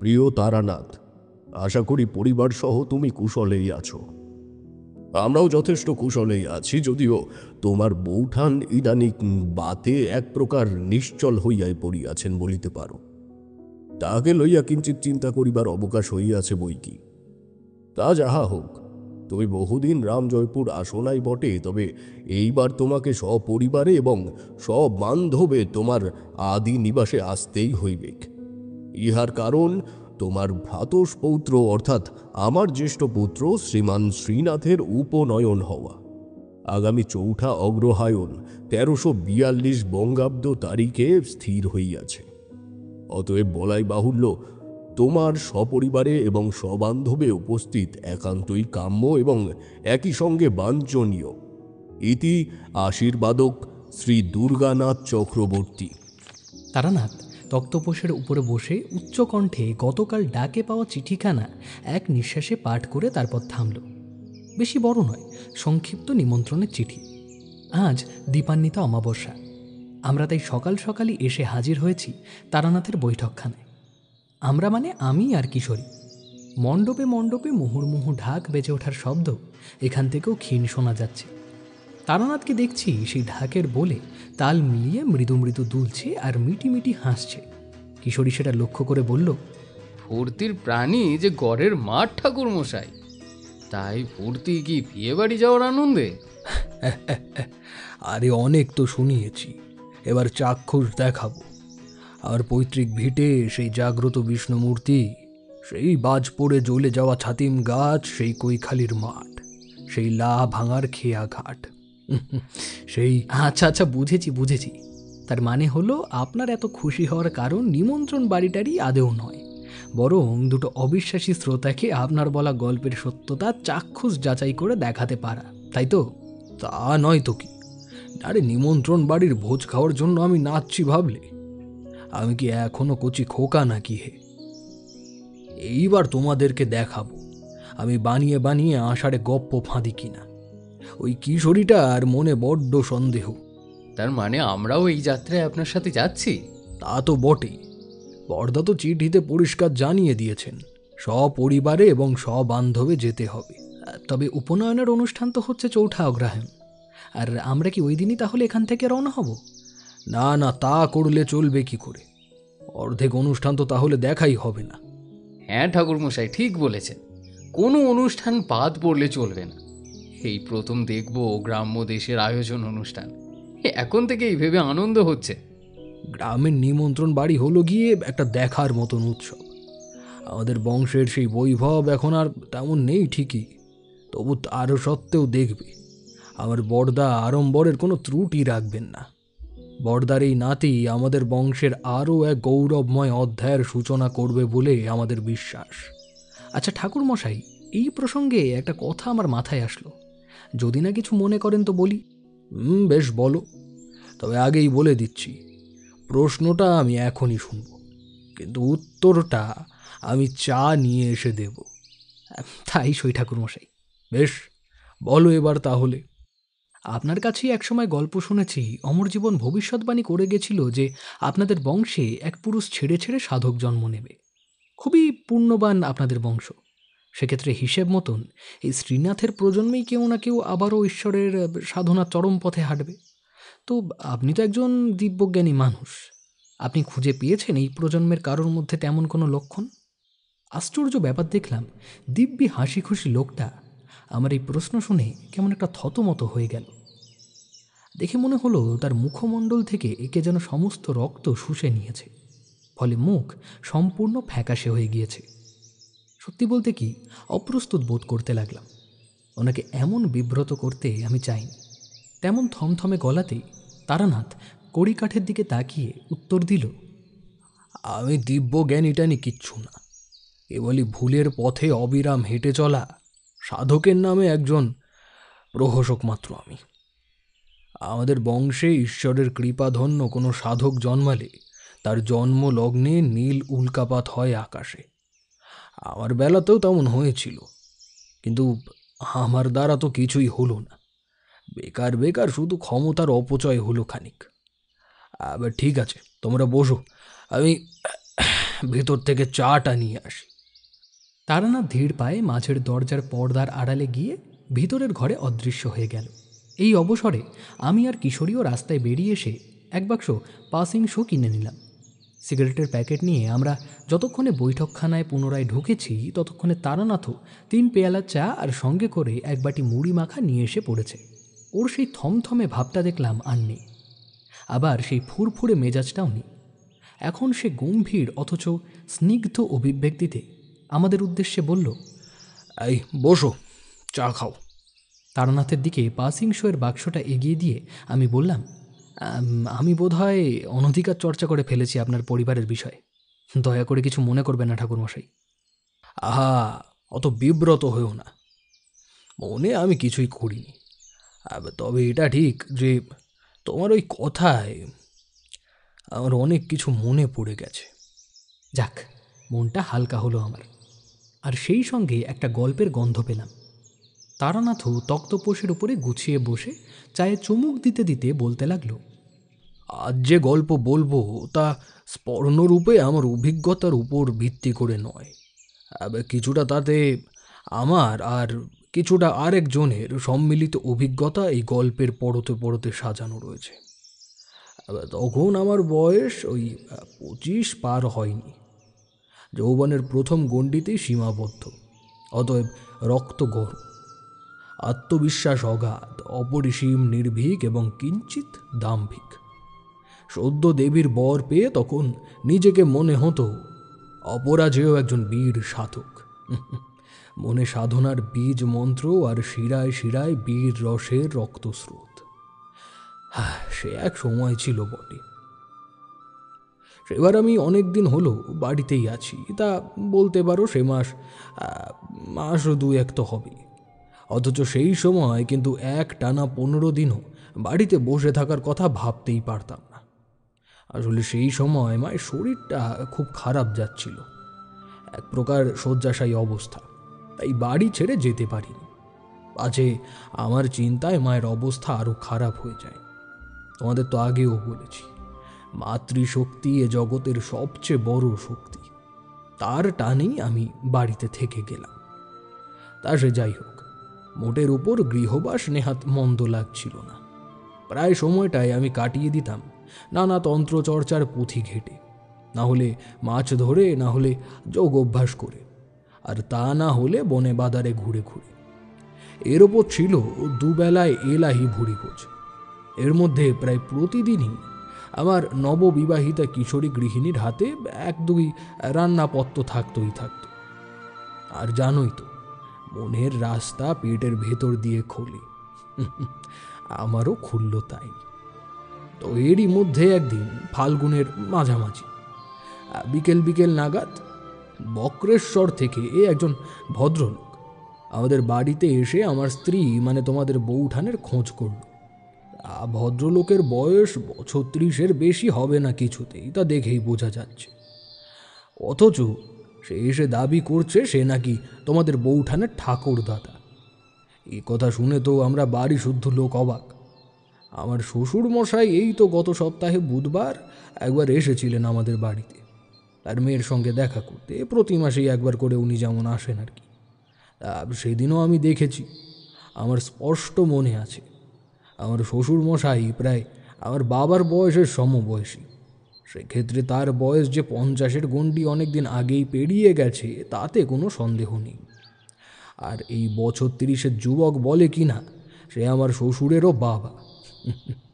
প্রিয় তারানাথ, আশা করি পরিবার সহ তুমি কুশলেই আছো। আমরাও যথেষ্ট কুশলেই আছি, যদিও তোমার বৌঠান ইদানিক বাতে এক প্রকার নিশ্চল হইয়াই পড়িয়াছেন বলিতে পারো। তাহাকে লইয়া কিঞ্চিত চিন্তা করিবার অবকাশ হইয়াছে বই কি। তা যাহা হোক, তুমি বহুদিন রামজয়পুর আসো নাই বটে, তবে এইবার তোমাকে সপরিবারে এবং সবান্ধবে তোমার আদি নিবাসে আসতেই হইবেক। ইহার কারণ তোমার ভ্রাতস পৌত্র অর্থাৎ আমার জ্যেষ্ঠ পুত্র শ্রীমান শ্রীনাথের উপনয়ন হওয়া। আগামী ৪ঠা অগ্রহায়ণ ১৩৪২ বঙ্গাব্দ তারিখে স্থির হইয়াছে। অতএব বলাই বাহুল্য, তোমার সপরিবারে এবং সবান্ধবে উপস্থিত একান্তই কাম্য এবং একই সঙ্গে বাঞ্ছনীয়। ইতি আশীর্বাদক শ্রী দুর্গানাথ চক্রবর্তী। তারানাথ তক্তপোষের উপরে বসে উচ্চকণ্ঠে গতকাল ডাকে পাওয়া চিঠিখানা এক নিঃশ্বাসে পাঠ করে তারপর থামল। বেশি বড় নয়, সংক্ষিপ্ত নিমন্ত্রণের চিঠি। আজ দীপান্বিতা অমাবস্যা। আমরা তাই সকাল সকালই এসে হাজির হয়েছি তারানাথের বৈঠকখানায়। আমরা মানে আমি আর কিশোরী। মণ্ডপে মণ্ডপে মুহুর্মুহু ঢাক বেজে ওঠার শব্দ এখান থেকেও ক্ষীণ শোনা যাচ্ছে। তারানাথকে দেখছি সেই ঢাকের বলে তাল মিলিয়ে মৃদু মৃদু দুলছে আর মিটি মিটি হাসছে। কিশোরী সেটা লক্ষ্য করে বলল, ফুর্তির প্রাণী যে গড়ের মাঠ ঠাকুর মশাই। তাই ফুর্তি কি বিয়ে বাড়ি যাওয়ার আনন্দে? আরে অনেক তো শুনিয়েছি, এবার চাক্ষুষ দেখাবো। আর পৈতৃক ভিটে সেই জাগ্রত বিষ্ণুমূর্তি, সেই বাজ পড়ে জ্বলে যাওয়া ছাতিম গাছ, সেই কৈখালির মাঠ, সেই লা ভাঙার খেয়া ঘাট, সেই আচ্ছা আচ্ছা বুঝেছি বুঝেছি। তার মানে হলো আপনার এত খুশি হওয়ার কারণ নিমন্ত্রণ বাড়িটারই আদেও নয়, বরং দুটো অবিশ্বাসী শ্রোতাকে আপনার বলা গল্পের সত্যতা চাক্ষুষ যাচাই করে দেখাতে পারা, তাই তো? তা নয় তো কি। আরে নিমন্ত্রণ বাড়ির ভোজ খাওয়ার জন্য আমি নাচছি ভাবলে? আমি কি এখনো কচি খোকা নাকি হে? এইবার তোমাদেরকে দেখাবো আমি বানিয়ে বানিয়ে আষাঢ়ে গপ্প ফাঁদি কিনা। ওই কিশোরীটার মনে বড্ড সন্দেহ। তার মানে আমরাও এই যাত্রায় আপনার সাথে যাচ্ছি? তা তো বটেই। বড়দা তো চিঠিতে পরিষ্কার জানিয়ে দিয়েছেন সপরিবারে এবং সবান্ধবে যেতে হবে। তবে উপনয়নের অনুষ্ঠান তো হচ্ছে ৪ঠা অগ্রহায়ণ। আর আমরা কি ওই দিনই তাহলে এখান থেকে রওনা হব? না না, তা করলে চলবে কি করে? অর্ধেক অনুষ্ঠান তো তাহলে দেখাই হবে না। হ্যাঁ ঠাকুর মশাই, ঠিক বলেছেন। কোনো অনুষ্ঠান বাদ পড়লে চলবে না। এই প্রথম দেখব গ্রাম্য দেশের আয়োজন অনুষ্ঠান। এখন থেকেই ভেবে আনন্দ হচ্ছে। গ্রামের নিমন্ত্রণ বাড়ি হলো গিয়ে একটা দেখার মতন উৎসব। আমাদের বংশের সেই বৈভব এখন আর তেমন নেই ঠিকই, তবু তারও সত্ত্বেও দেখবে আমার বড়দা আড়ম্বরের কোনো ত্রুটি রাখবেন না। বড়দার এই নাতি আমাদের বংশের আরও এক গৌরবময় অধ্যায়ের সূচনা করবে বলে আমাদের বিশ্বাস। আচ্ছা ঠাকুর মশাই, এই প্রসঙ্গে একটা কথা আমার মাথায় আসলো, যদি না কিছু মনে করেন তো বলি। বেশ বলো, তবে আগেই বলে দিচ্ছি, প্রশ্নটা আমি এখনই শুনব, কিন্তু উত্তরটা আমি চা নিয়ে এসে দেব। তাই সই ঠাকুর মশাই। বেশ, বলো এবার তাহলে। আপনার কাছেই একসময় গল্প শুনেছি অমরজীবন ভবিষ্যৎবাণী করে গেছিল যে আপনাদের বংশে এক পুরুষ ছেড়ে ছেড়ে সাধক জন্ম নেবে। খুবই পুণ্যবান আপনাদের বংশ। সেক্ষেত্রে হিসেব মতন এই শ্রীনাথের প্রজন্মেই কেউ না কেউ আবারও ঈশ্বরের সাধনার চরম পথে হাঁটবে। তো আপনি তো একজন দিব্যজ্ঞানী মানুষ, আপনি খুঁজে পেয়েছেন এই প্রজন্মের কারোর মধ্যে তেমন কোনো লক্ষণ? আশ্চর্য ব্যাপার দেখলাম, দিব্যি হাসি খুশি লোকটা আমার এই প্রশ্ন শুনে কেমন একটা থতমত হয়ে গেল। দেখে মনে হলো তার মুখমণ্ডল থেকে একে যেন সমস্ত রক্ত শুষে নিয়েছে, ফলে মুখ সম্পূর্ণ ফ্যাকাশে হয়ে গিয়েছে। সত্যি বলতে কি, অপ্রস্তুত বোধ করতে লাগলাম। ওনাকে এমন বিব্রত করতে আমি চাইনি। তেমন থমথমে গলাতেই তারানাথ কড়িকাঠের দিকে তাকিয়ে উত্তর দিল, আমি দিব্যজ্ঞানীটানি কিচ্ছু না, কেবলই ভুলের পথে অবিরাম হেঁটে চলা সাধকের নামে একজন প্রহসক মাত্র আমি। আমাদের বংশে ঈশ্বরের কৃপাধন্য কোনো সাধক জন্মালে তার জন্ম লগ্নে নীল উল্কাপাত হয় আকাশে। আমার বেলাতেও তেমন হয়েছিল, কিন্তু আমার দ্বারা তো কিছুই হলো না। বেকার বেকার শুধু ক্ষমতার অপচয় হলো খানিক। আবার ঠিক আছে, তোমরা বসো, আমি ভেতর থেকে চাটা নিয়ে আসি। তারানাথ ধীর পায়ে মাঝের দরজার পর্দার আড়ালে গিয়ে ভিতরের ঘরে অদৃশ্য হয়ে গেল। এই অবসরে আমি আর কিশোরীও রাস্তায় বেরিয়ে এসে এক বাক্স পাসিং শো কিনে নিলাম। সিগারেটের প্যাকেট নিয়ে আমরা যতক্ষণে বৈঠকখানায় পুনরায় ঢুকেছি ততক্ষণে তারানাথও 3 পেয়ালা চা আর সঙ্গে করে এক বাটি মুড়ি মাখা নিয়ে এসে পড়েছে। ওর সেই থমথমে ভাবটা দেখলাম আর নেই, আবার সেই ফুরফুরে মেজাজটাও নেই। এখন সে গম্ভীর অথচ স্নিগ্ধ অভিব্যক্তিতে আমাদের উদ্দেশ্যে বলল, এই বসো, চা খাও। তারানাথের দিকে পাসিং শোয়ের বাক্সটা এগিয়ে দিয়ে আমি বললাম, আমি বোধহয় অনধিকার চর্চা করে ফেলেছি আপনার পরিবারের বিষয়ে। দয়া করে কিছু মনে করবেন না ঠাকুরমশাই। আহা, অত বিব্রত হয়েও না, মনে আমি কিছুই করিনি। তবে এটা ঠিক যে তোমার ওই কথায় আমার অনেক কিছু মনে পড়ে গেছে। যাক, মনটা হালকা হলো আমার, আর সেই সঙ্গে একটা গল্পের গন্ধ পেলাম। তারানাথও তক্তপোষের উপরে গুছিয়ে বসে চায়ে চুমুক দিতে দিতে বলতে লাগলো, আজ যে গল্প বলবো তা স্পর্ণরূপে আমার অভিজ্ঞতার উপর ভিত্তি করে নয়। কিছুটা তাতে আমার আর কিছুটা আরেকজনের সম্মিলিত অভিজ্ঞতা এই গল্পের পরতে পরতে সাজানো রয়েছে। তখন আমার বয়স ওই 25 পার হয়নি। যৌবনের প্রথম গণ্ডিতেই সীমাবদ্ধ, অতএব রক্ত গরম, আত্মবিশ্বাস অগাধ, অপরিসীম নির্ভীক এবং কিঞ্চিত দাম্ভিক। সদ্য দেবীর বর পেয়ে তখন নিজেকে মনে হতো অপরাজেয় একজন বীর সাধক। মনে সাধনার বীজ মন্ত্র আর শিরায় শিরায় বীর রসের রক্তস্রোত। সে এক সময় ছিল বটে। সেবার আমি অনেক দিন হলো বাড়িতেই আছি, তা বলতে পারো সে মাস 2-1 তো হবে। অথচ সেই সময় কিন্তু এক টানা 15 দিনও বাড়িতে বসে থাকার কথা ভাবতেই পারতাম না। আসলে সেই সময় মায়ের শরীরটা খুব খারাপ যাচ্ছিল, এক প্রকার শয্যাশায়ী অবস্থা, তাই বাড়ি ছেড়ে যেতে পারিনি। পাছে আমার চিন্তায় মায়ের অবস্থা আরও খারাপ হয়ে যায়। তোমাদের তো আগেও বলেছি, মাতৃশক্তি এ জগতের সবচেয়ে বড় শক্তি। তার টানেই আমি বাড়িতে থেকে গেলাম। তা সে যাই হোক, মোটের উপর গৃহবাস নেহাত মন্দ লাগছিল না। প্রায় সময়টাই আমি কাটিয়ে দিতাম নানা তন্ত্রচর্চার পুঁথি ঘেটে, না হলে মাছ ধরে, না হলে যোগ অভ্যাস করে, আর তা না হলে বনে বাদারে ঘুরে ঘুরে। এর ওপর ছিল দুবেলায় এলাহি ভুড়িভোজ। এর মধ্যে প্রায় প্রতিদিনই আমার নববিবাহিতা কিশোরী গৃহিণীর হাতে 1-2 রান্নাপত্র থাকতই থাকত। আর জানোই তো, মনের রাস্তা পেটের ভেতর দিয়ে খোলে। আমারও খুলল তাই। তো এরই মধ্যে একদিন ফাল্গুনের মাঝামাঝি বিকেল বিকেল নাগাদ বক্রেশ্বর থেকে একজন ভদ্রলোক আমাদের বাড়িতে এসে আমার স্ত্রী মানে তোমাদের বউঠানের খোঁজ করল। ভদ্রলোকের বয়স 30 বেশি হবে না কিছুতেই, তা দেখেই বোঝা যাচ্ছে। অথচ সে এসে দাবি করছে সে নাকি তোমাদের বউঠানের ঠাকুর দাদা। এই কথা শুনে তো আমরা বাড়ি শুদ্ধ লোক অবাক। আমার শ্বশুর মশাই এই তো গত সপ্তাহে বুধবার একবার এসেছিলেন আমাদের বাড়িতে তার মেয়ের সঙ্গে দেখা করতে। প্রতি মাসেই একবার করে উনি যেমন আসেন আর কি। সেদিনও আমি দেখেছি, আমার স্পষ্ট মনে আছে, আমার শ্বশুর মশাই প্রায় আমার বাবার বয়সের সমবয়সী। সেক্ষেত্রে তার বয়স যে 50-এর গণ্ডি অনেকদিন আগেই পেরিয়ে গেছে তাতে কোনো সন্দেহ নেই। আর এই বছর 30-এর যুবক বলে কি না সে আমার শ্বশুরেরও বাবা।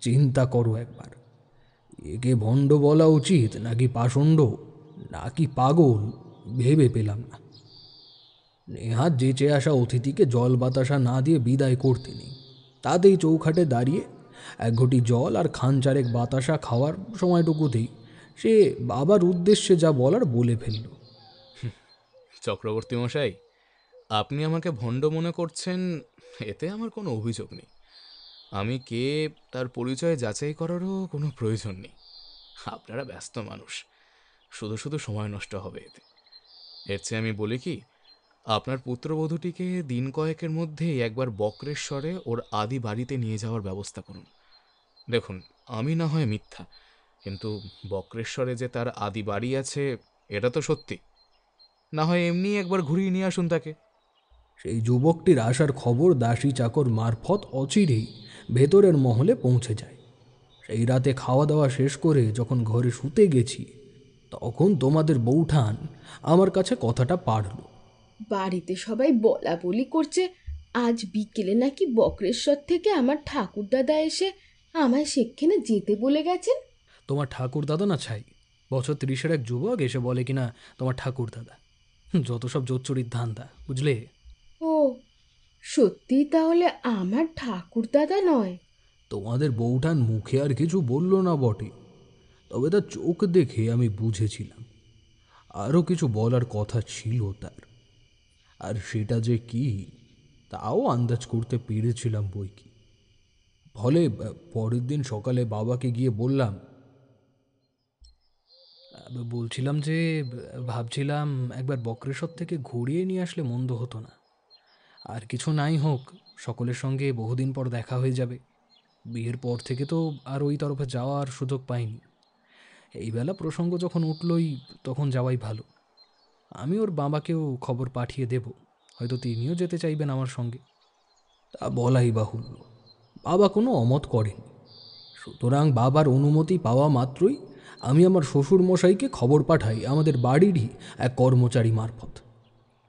চিন্তা করো একবার, একে ভণ্ড বলা উচিত নাকি পাষণ্ড নাকি পাগল ভেবে পেলাম না। নেহাত যেচে আসা অতিথিকে জল বাতাসা না দিয়ে বিদায় করতে নেই, তাতেই চৌখাটে দাঁড়িয়ে 1 ঘটি জল আর খান 4 বাতাসা খাওয়ার সময়টুকুতেই সে বাবার উদ্দেশ্যে যা বলার বলে ফেলল। চক্রবর্তী মশাই, আপনি আমাকে ভণ্ড মনে করছেন এতে আমার কোনো অভিযোগ নেই। আমি কে তার পরিচয় যাচাই করারও কোনো প্রয়োজন নেই। আপনারা ব্যস্ত মানুষ, শুধু শুধু সময় নষ্ট হবে এতে। এর চেয়ে আমি বলি কি, আপনার পুত্রবধূটিকে দিন কয়েকের মধ্যেই একবার বক্রেশ্বরে ওর আদি বাড়িতে নিয়ে যাওয়ার ব্যবস্থা করুন। দেখুন, আমি না হয় মিথ্যা, কিন্তু বক্রেশ্বরে যে তার আদি বাড়ি আছে এটা তো সত্যি। না হয় এমনি একবার ঘুরিয়ে নিয়ে আসুন তাকে। সেই যুবকটির আসার খবর দাসী চাকর মারফত অচিরেই ভেতরের মহলে পৌঁছে যায়। সেই রাতে খাওয়া দাওয়া শেষ করে যখন ঘরে শুতে গেছি, তখন তোমাদের বৌঠান আমার কাছে কথাটা পাড়ল। বাড়িতে সবাই বলা বলি করছে আজ বিকেলে নাকি বক্রেশ্বর থেকে আমার ঠাকুরদাদা এসে আমায় সেখানে যেতে বলে গেছেন। তোমার ঠাকুর দাদা না ছাই, বছর 30-এর এক যুবক এসে বলে কিনা তোমার ঠাকুর দাদা। যত সব জোচ্চুরির ধান্দা, বুঝলে? ও সত্যি তাহলে আমার ঠাকুরদাদা নয়? তোমাদের বউঠান মুখে আর কিছু বলল না বটে, তবে তার চোখ দেখে আমি বুঝেছিলাম আরও কিছু বলার কথা ছিল তার। আর সেটা যে কি তাও আন্দাজ করতে পেরেছিলাম বই কি। ফলে পরের দিন সকালে বাবাকে গিয়ে বললাম, বলছিলাম যে ভাবছিলাম একবার বক্রেশ্বর থেকে ঘুরিয়ে নিয়ে আসলে মন্দ হতো না। আর কিছু নাই হোক, সকলের সঙ্গে বহুদিন পর দেখা হয়ে যাবে। বিয়ের পর থেকে তো আর ওই তরফে যাওয়ার সুযোগ পাইনি। এই বেলা প্রসঙ্গ যখন উঠলই তখন যাওয়াই ভালো। আমি ওর বাবাকেও খবর পাঠিয়ে দেব, হয়তো তিনিও যেতে চাইবেন আমার সঙ্গে। তা বলাই বাহুল্য, বাবা কোনো অমত করেনি। সুতরাং বাবার অনুমতি পাওয়া মাত্রই আমি আমার শ্বশুর মশাইকে খবর পাঠাই আমাদের বাড়িরই এক কর্মচারী মারফত।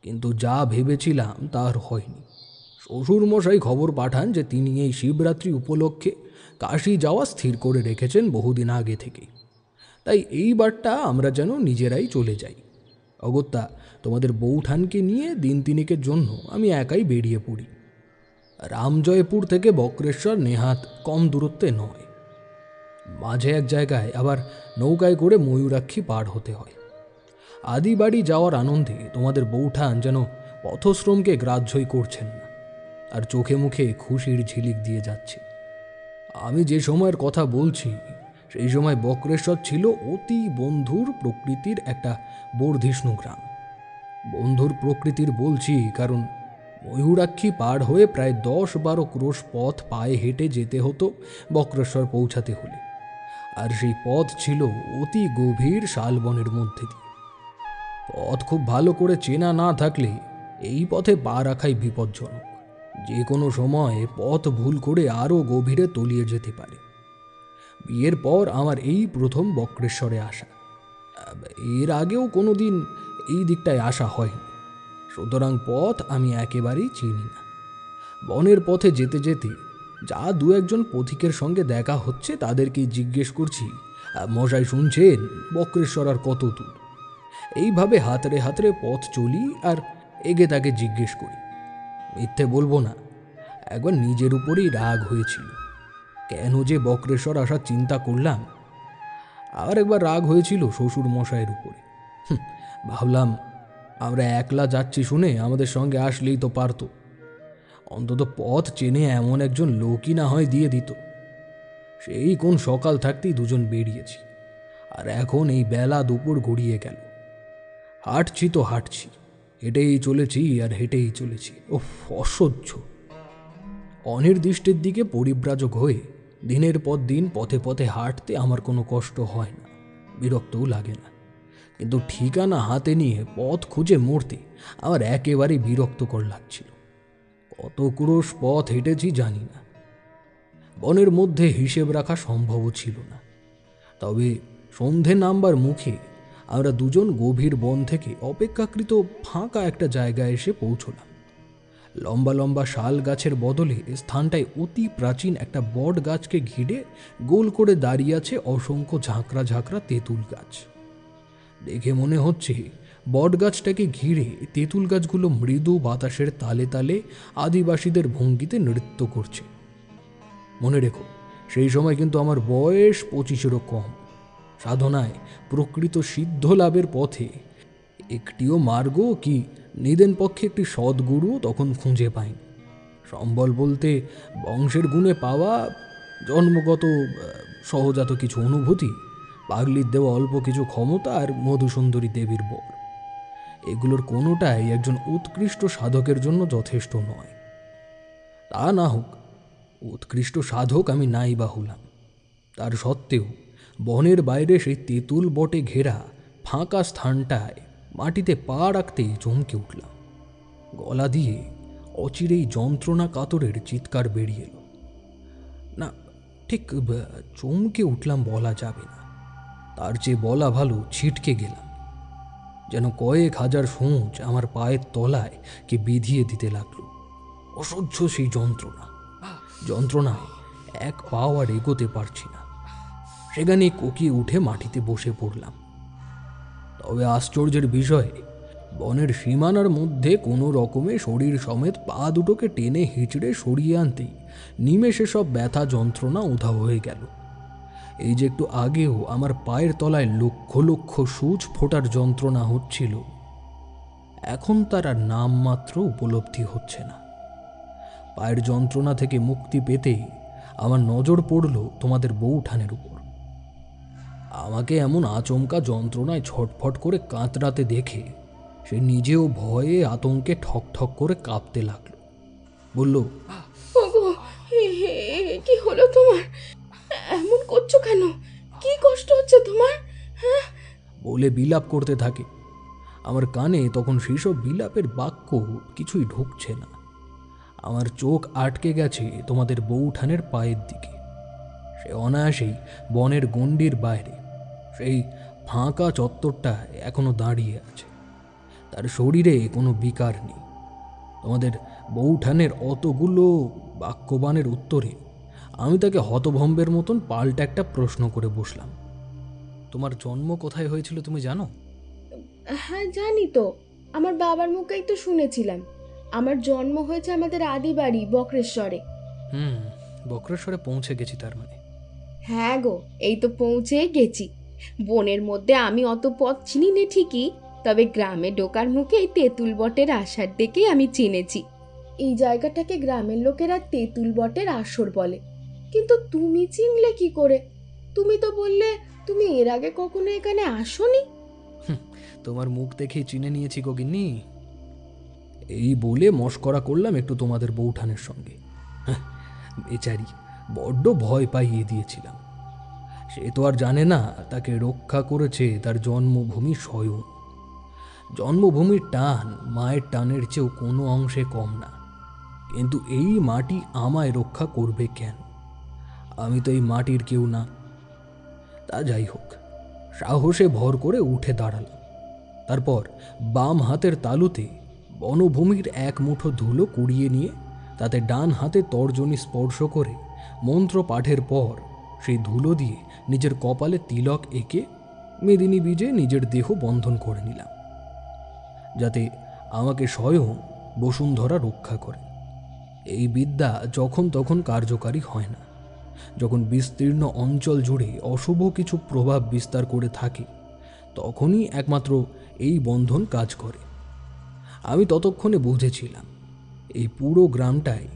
কিন্তু যা ভেবেছিলাম তা আর হয়নি। শ্বশুর মশাই খবর পাঠান যে তিনি এই শিবরাত্রি উপলক্ষে কাশী যাওয়া স্থির করে রেখেছেন বহুদিন আগে থেকেই। তাই এইবারটা আমরা যেন নিজেরাই চলে যাই। অগত্যা তোমাদের বৌঠানকে নিয়ে দিন তিনেকের জন্য আমি একাই বেরিয়ে পড়ি। রামজয়পুর থেকে বক্রেশ্বর নেহাত কম দূরত্বে নয়। মাঝে এক জায়গায় আবার নৌকায় করে ময়ূরাক্ষী পার হতে হয়। আদি বাড়ি যাওয়ার আনন্দে তোমাদের বৌঠান যেন পথশ্রমকে গ্রাহ্যই করছেন না, আর চোখে মুখে খুশির ঝিলিক দিয়ে যাচ্ছে। আমি যে সময়ের কথা বলছি সেই সময় বক্রেশ্বর ছিল অতি বন্ধুর প্রকৃতির একটা বর্ধিষ্ণু গ্রাম। বন্ধুর প্রকৃতির বলছি কারণ ময়ূরাক্ষী পার হয়ে প্রায় 10-12 ক্রোশ পথ পায়ে হেঁটে যেতে হতো বক্রেশ্বর পৌঁছাতে হলে। আর সেই পথ ছিল অতি গভীর শালবনের মধ্যে দিয়ে। পথ খুব ভালো করে চেনা না থাকলে এই পথে পা রাখাই বিপজ্জনক। যে কোনো সময় পথ ভুল করে আরও গভীরে তলিয়ে যেতে পারে। বিয়ের পর আমার এই প্রথম বক্রেশ্বরে আসা। এর আগেও কোনো দিন এই দিকটায় আসা হয়নি, সুতরাং পথ আমি একেবারেই চিনি না। বনের পথে যেতে যেতে যা দু একজন পথিকের সঙ্গে দেখা হচ্ছে তাদেরকেই জিজ্ঞেস করছি, মশাই শুনছেন বক্রেশ্বর আর কত দূর? এইভাবে হাতড়ে হাতড়ে পথ চলি আর এগে তাকে জিজ্ঞেস করি। মিথ্যে বলবো না, একবার নিজের উপরেই রাগ হয়েছিল। কেন যে বক্রেশ্বর আসার চিন্তা করলাম। আর একবার রাগ হয়েছিল শ্বশুর মশাইয়ের উপরে। ভাবলাম আমরা একলা যাচ্ছি শুনে আমাদের সঙ্গে আসলেই তো পারত, অন্তত পথ চেনে এমন একজন লোকই না হয় দিয়ে দিত। সেই কোন সকাল থাকতেই দুজন বেরিয়েছি, আর এখন এই বেলা দুপুর গড়িয়ে গেল। হাঁটছি তো হাঁটছি, হেঁটেই চলেছি আর হেঁটেই চলেছি। ওহ, অসহ্য। অনির্দিষ্টের দিকে পরিব্রাজক হয়ে দিনের পর দিন পথে পথে হাঁটতে আমার কোনো কষ্ট হয় না, বিরক্তও লাগে না। কিন্তু ঠিকানা হাতে নিয়ে পথ খুঁজে মরতে আমার একেবারেই বিরক্তকর লাগছিল। কত ক্রোশ পথ হেঁটেছি জানি না। বনের মধ্যে হিসেব রাখা সম্ভবও ছিল না। তবে সন্ধে নামবার মুখে আমরা দুজন গভীর বন থেকে অপেক্ষাকৃত ফাঁকা একটা জায়গায় এসে পৌঁছলাম। লম্বা লম্বা শাল গাছের বদলে স্থানটায় অতি প্রাচীন একটা বট গাছকে ঘিরে গোল করে দাঁড়িয়ে আছে অসংখ্য ঝাঁকড়া ঝাঁকড়া তেঁতুল গাছ। দেখে মনে হচ্ছে বট গাছটাকে ঘিরে তেঁতুল গাছগুলো মৃদু বাতাসের তালে তালে আদিবাসীদের ভঙ্গিতে নৃত্য করছে। মনে রেখো, সেই সময় কিন্তু আমার বয়স 25-এরও কম। সাধনায় প্রকৃত সিদ্ধ লাভের পথে একটিও মার্গ কি নিদেন পক্ষে একটি সদ্গুরু তখন খুঁজে পাইনি। সম্বল বলতে বংশের গুণে পাওয়া জন্মগত সহজাত কিছু অনুভূতি, পাগলির দেওয়া অল্প কিছু ক্ষমতা আর মধুসুন্দরী দেবীর বর, এগুলোর কোনোটাই একজন উৎকৃষ্ট সাধকের জন্য যথেষ্ট নয়। তা না হোক, উৎকৃষ্ট সাধক আমি নাই বা হলাম, তার সত্ত্বেও বনের বাইরে সেই তেঁতুল বটে ঘেরা ফাঁকা স্থানটায় মাটিতে পা রাখতেই চমকে উঠলাম। গলা দিয়ে অচিরেই যন্ত্রণা কাতরের চিৎকার বেরিয়ে এলো। না, ঠিক চমকে উঠলাম বলা যাবে না, তার চেয়ে বলা ভালো ছিটকে গেলাম। যেন কয়েক হাজার সূঁচ আমার পায়ের তলায় কে বিধিয়ে দিতে লাগলো। অসহ্য সেই যন্ত্রণায় এক পাও আর এগোতে পারছি না। সেখানে কোকিয়ে উঠে মাটিতে বসে পড়লাম। তবে আশ্চর্যের বিষয়ে বনের সীমানার মধ্যে কোনো রকমে শরীর সমেত পা দুটোকে টেনে হিঁচড়ে সরিয়ে আনতেই নিমেষে সব ব্যথা যন্ত্রণা উধাও হয়ে গেল। এই যে একটু আগেও আমার পায়ের তলায় লক্ষ লক্ষ সূচ ফোটার যন্ত্রণা হচ্ছিল, এখন তার আর নামমাত্র উপলব্ধি হচ্ছে না। পায়ের যন্ত্রণা থেকে মুক্তি পেতেই আমার নজর পড়ল তোমাদের বউঠানের উপর। আমাকে এমন আচমকা যন্ত্রণায় ছটফট করে কাতরাতে দেখে সে নিজেও ভয়ে আতঙ্কে ঠকঠক করে কাঁপতে লাগলো। বলল, ওগো, কি হলো তোমার? এমন করছো কেন? কি কষ্ট হচ্ছে তোমার? হ্যাঁ? বলে বিলাপ করতে থাকে। আমার কানে তখন সেসব বিলাপের বাক্য কিছুই ঢুকছে না। আমার চোখ আটকে গেছে তোমাদের বউঠানের পায়ের দিকে। সে অনায়াসেই বনের গণ্ডির বাইরে সেই ফাঁকা চত্বরটা এখনো দাঁড়িয়ে আছে। তার শরীরে কোনো বিকার নেই। তোমাদের বউঠানের অতগুলো বাক্যবাণের উত্তরে আমি তাকে হতভম্বের মতন পাল্টা একটা প্রশ্ন করে বসলাম। তোমার জন্ম কোথায় হয়েছিল তুমি জানো? হ্যাঁ, জানি তো। আমার বাবার মুখেই তো শুনেছিলাম। আমার জন্ম হয়েছে আমাদের আদি বাড়ি বক্রেশ্বরে। বক্রেশ্বরে পৌঁছে গেছি তার মানে? হ্যাঁ গো, এই তো পৌঁছেই গেছি। বনের মধ্যে আমি অত পথ চিনি নে ঠিকই, তবে গ্রামে ঢোকার মুখে এই তেঁতুল বটের আসার দেখেই আমি চিনেছি। এই জায়গাটাকে গ্রামের লোকেরা তেঁতুল বটের আসর বলে। কিন্তু তুমি চিনলে কি করে? তুমি তো বললে তুমি এর আগে কখনো এখানে আসোনি। তোমার মুখ দেখেই চিনে নিয়েছি গগিন্নি। এই বলে মশকরা করলাম একটু তোমাদের বউঠানের সঙ্গে। বেচারি বড্ড ভয় পাইয়ে দিয়েছিলাম। সে তো আর জানে না তাকে রক্ষা করেছে তার জন্মভূমি স্বয়ং। জন্মভূমির টান মায়ের টানের চেয়েও কোনো অংশে কম না। কিন্তু এই মাটি আমায় রক্ষা করবে কেন? আমি তো এই মাটির কেউ না। তা যাই হোক, সাহসে ভর করে উঠে দাঁড়ালাম। তারপর বাম হাতের তালুতে বনভূমির এক মুঠো ধুলো কুড়িয়ে নিয়ে তাতে ডান হাতে তর্জনী স্পর্শ করে মন্ত্র পাঠের পর সেই ধুলো দিয়ে নিজের কপালে তিলক এঁকে মেদিনী বীজে নিজের দেহ বন্ধন করে নিলাম, যাতে আমাকে স্বয়ং বসুন্ধরা রক্ষা করে। এই বিদ্যা যখন তখন কার্যকারী হয় না। যখন বিস্তীর্ণ অঞ্চল জুড়ে অশুভ কিছু প্রভাব বিস্তার করে থাকে, তখনই একমাত্র এই বন্ধন কাজ করে। আমি ততক্ষণে বুঝেছিলাম এই পুরো গ্রামটাই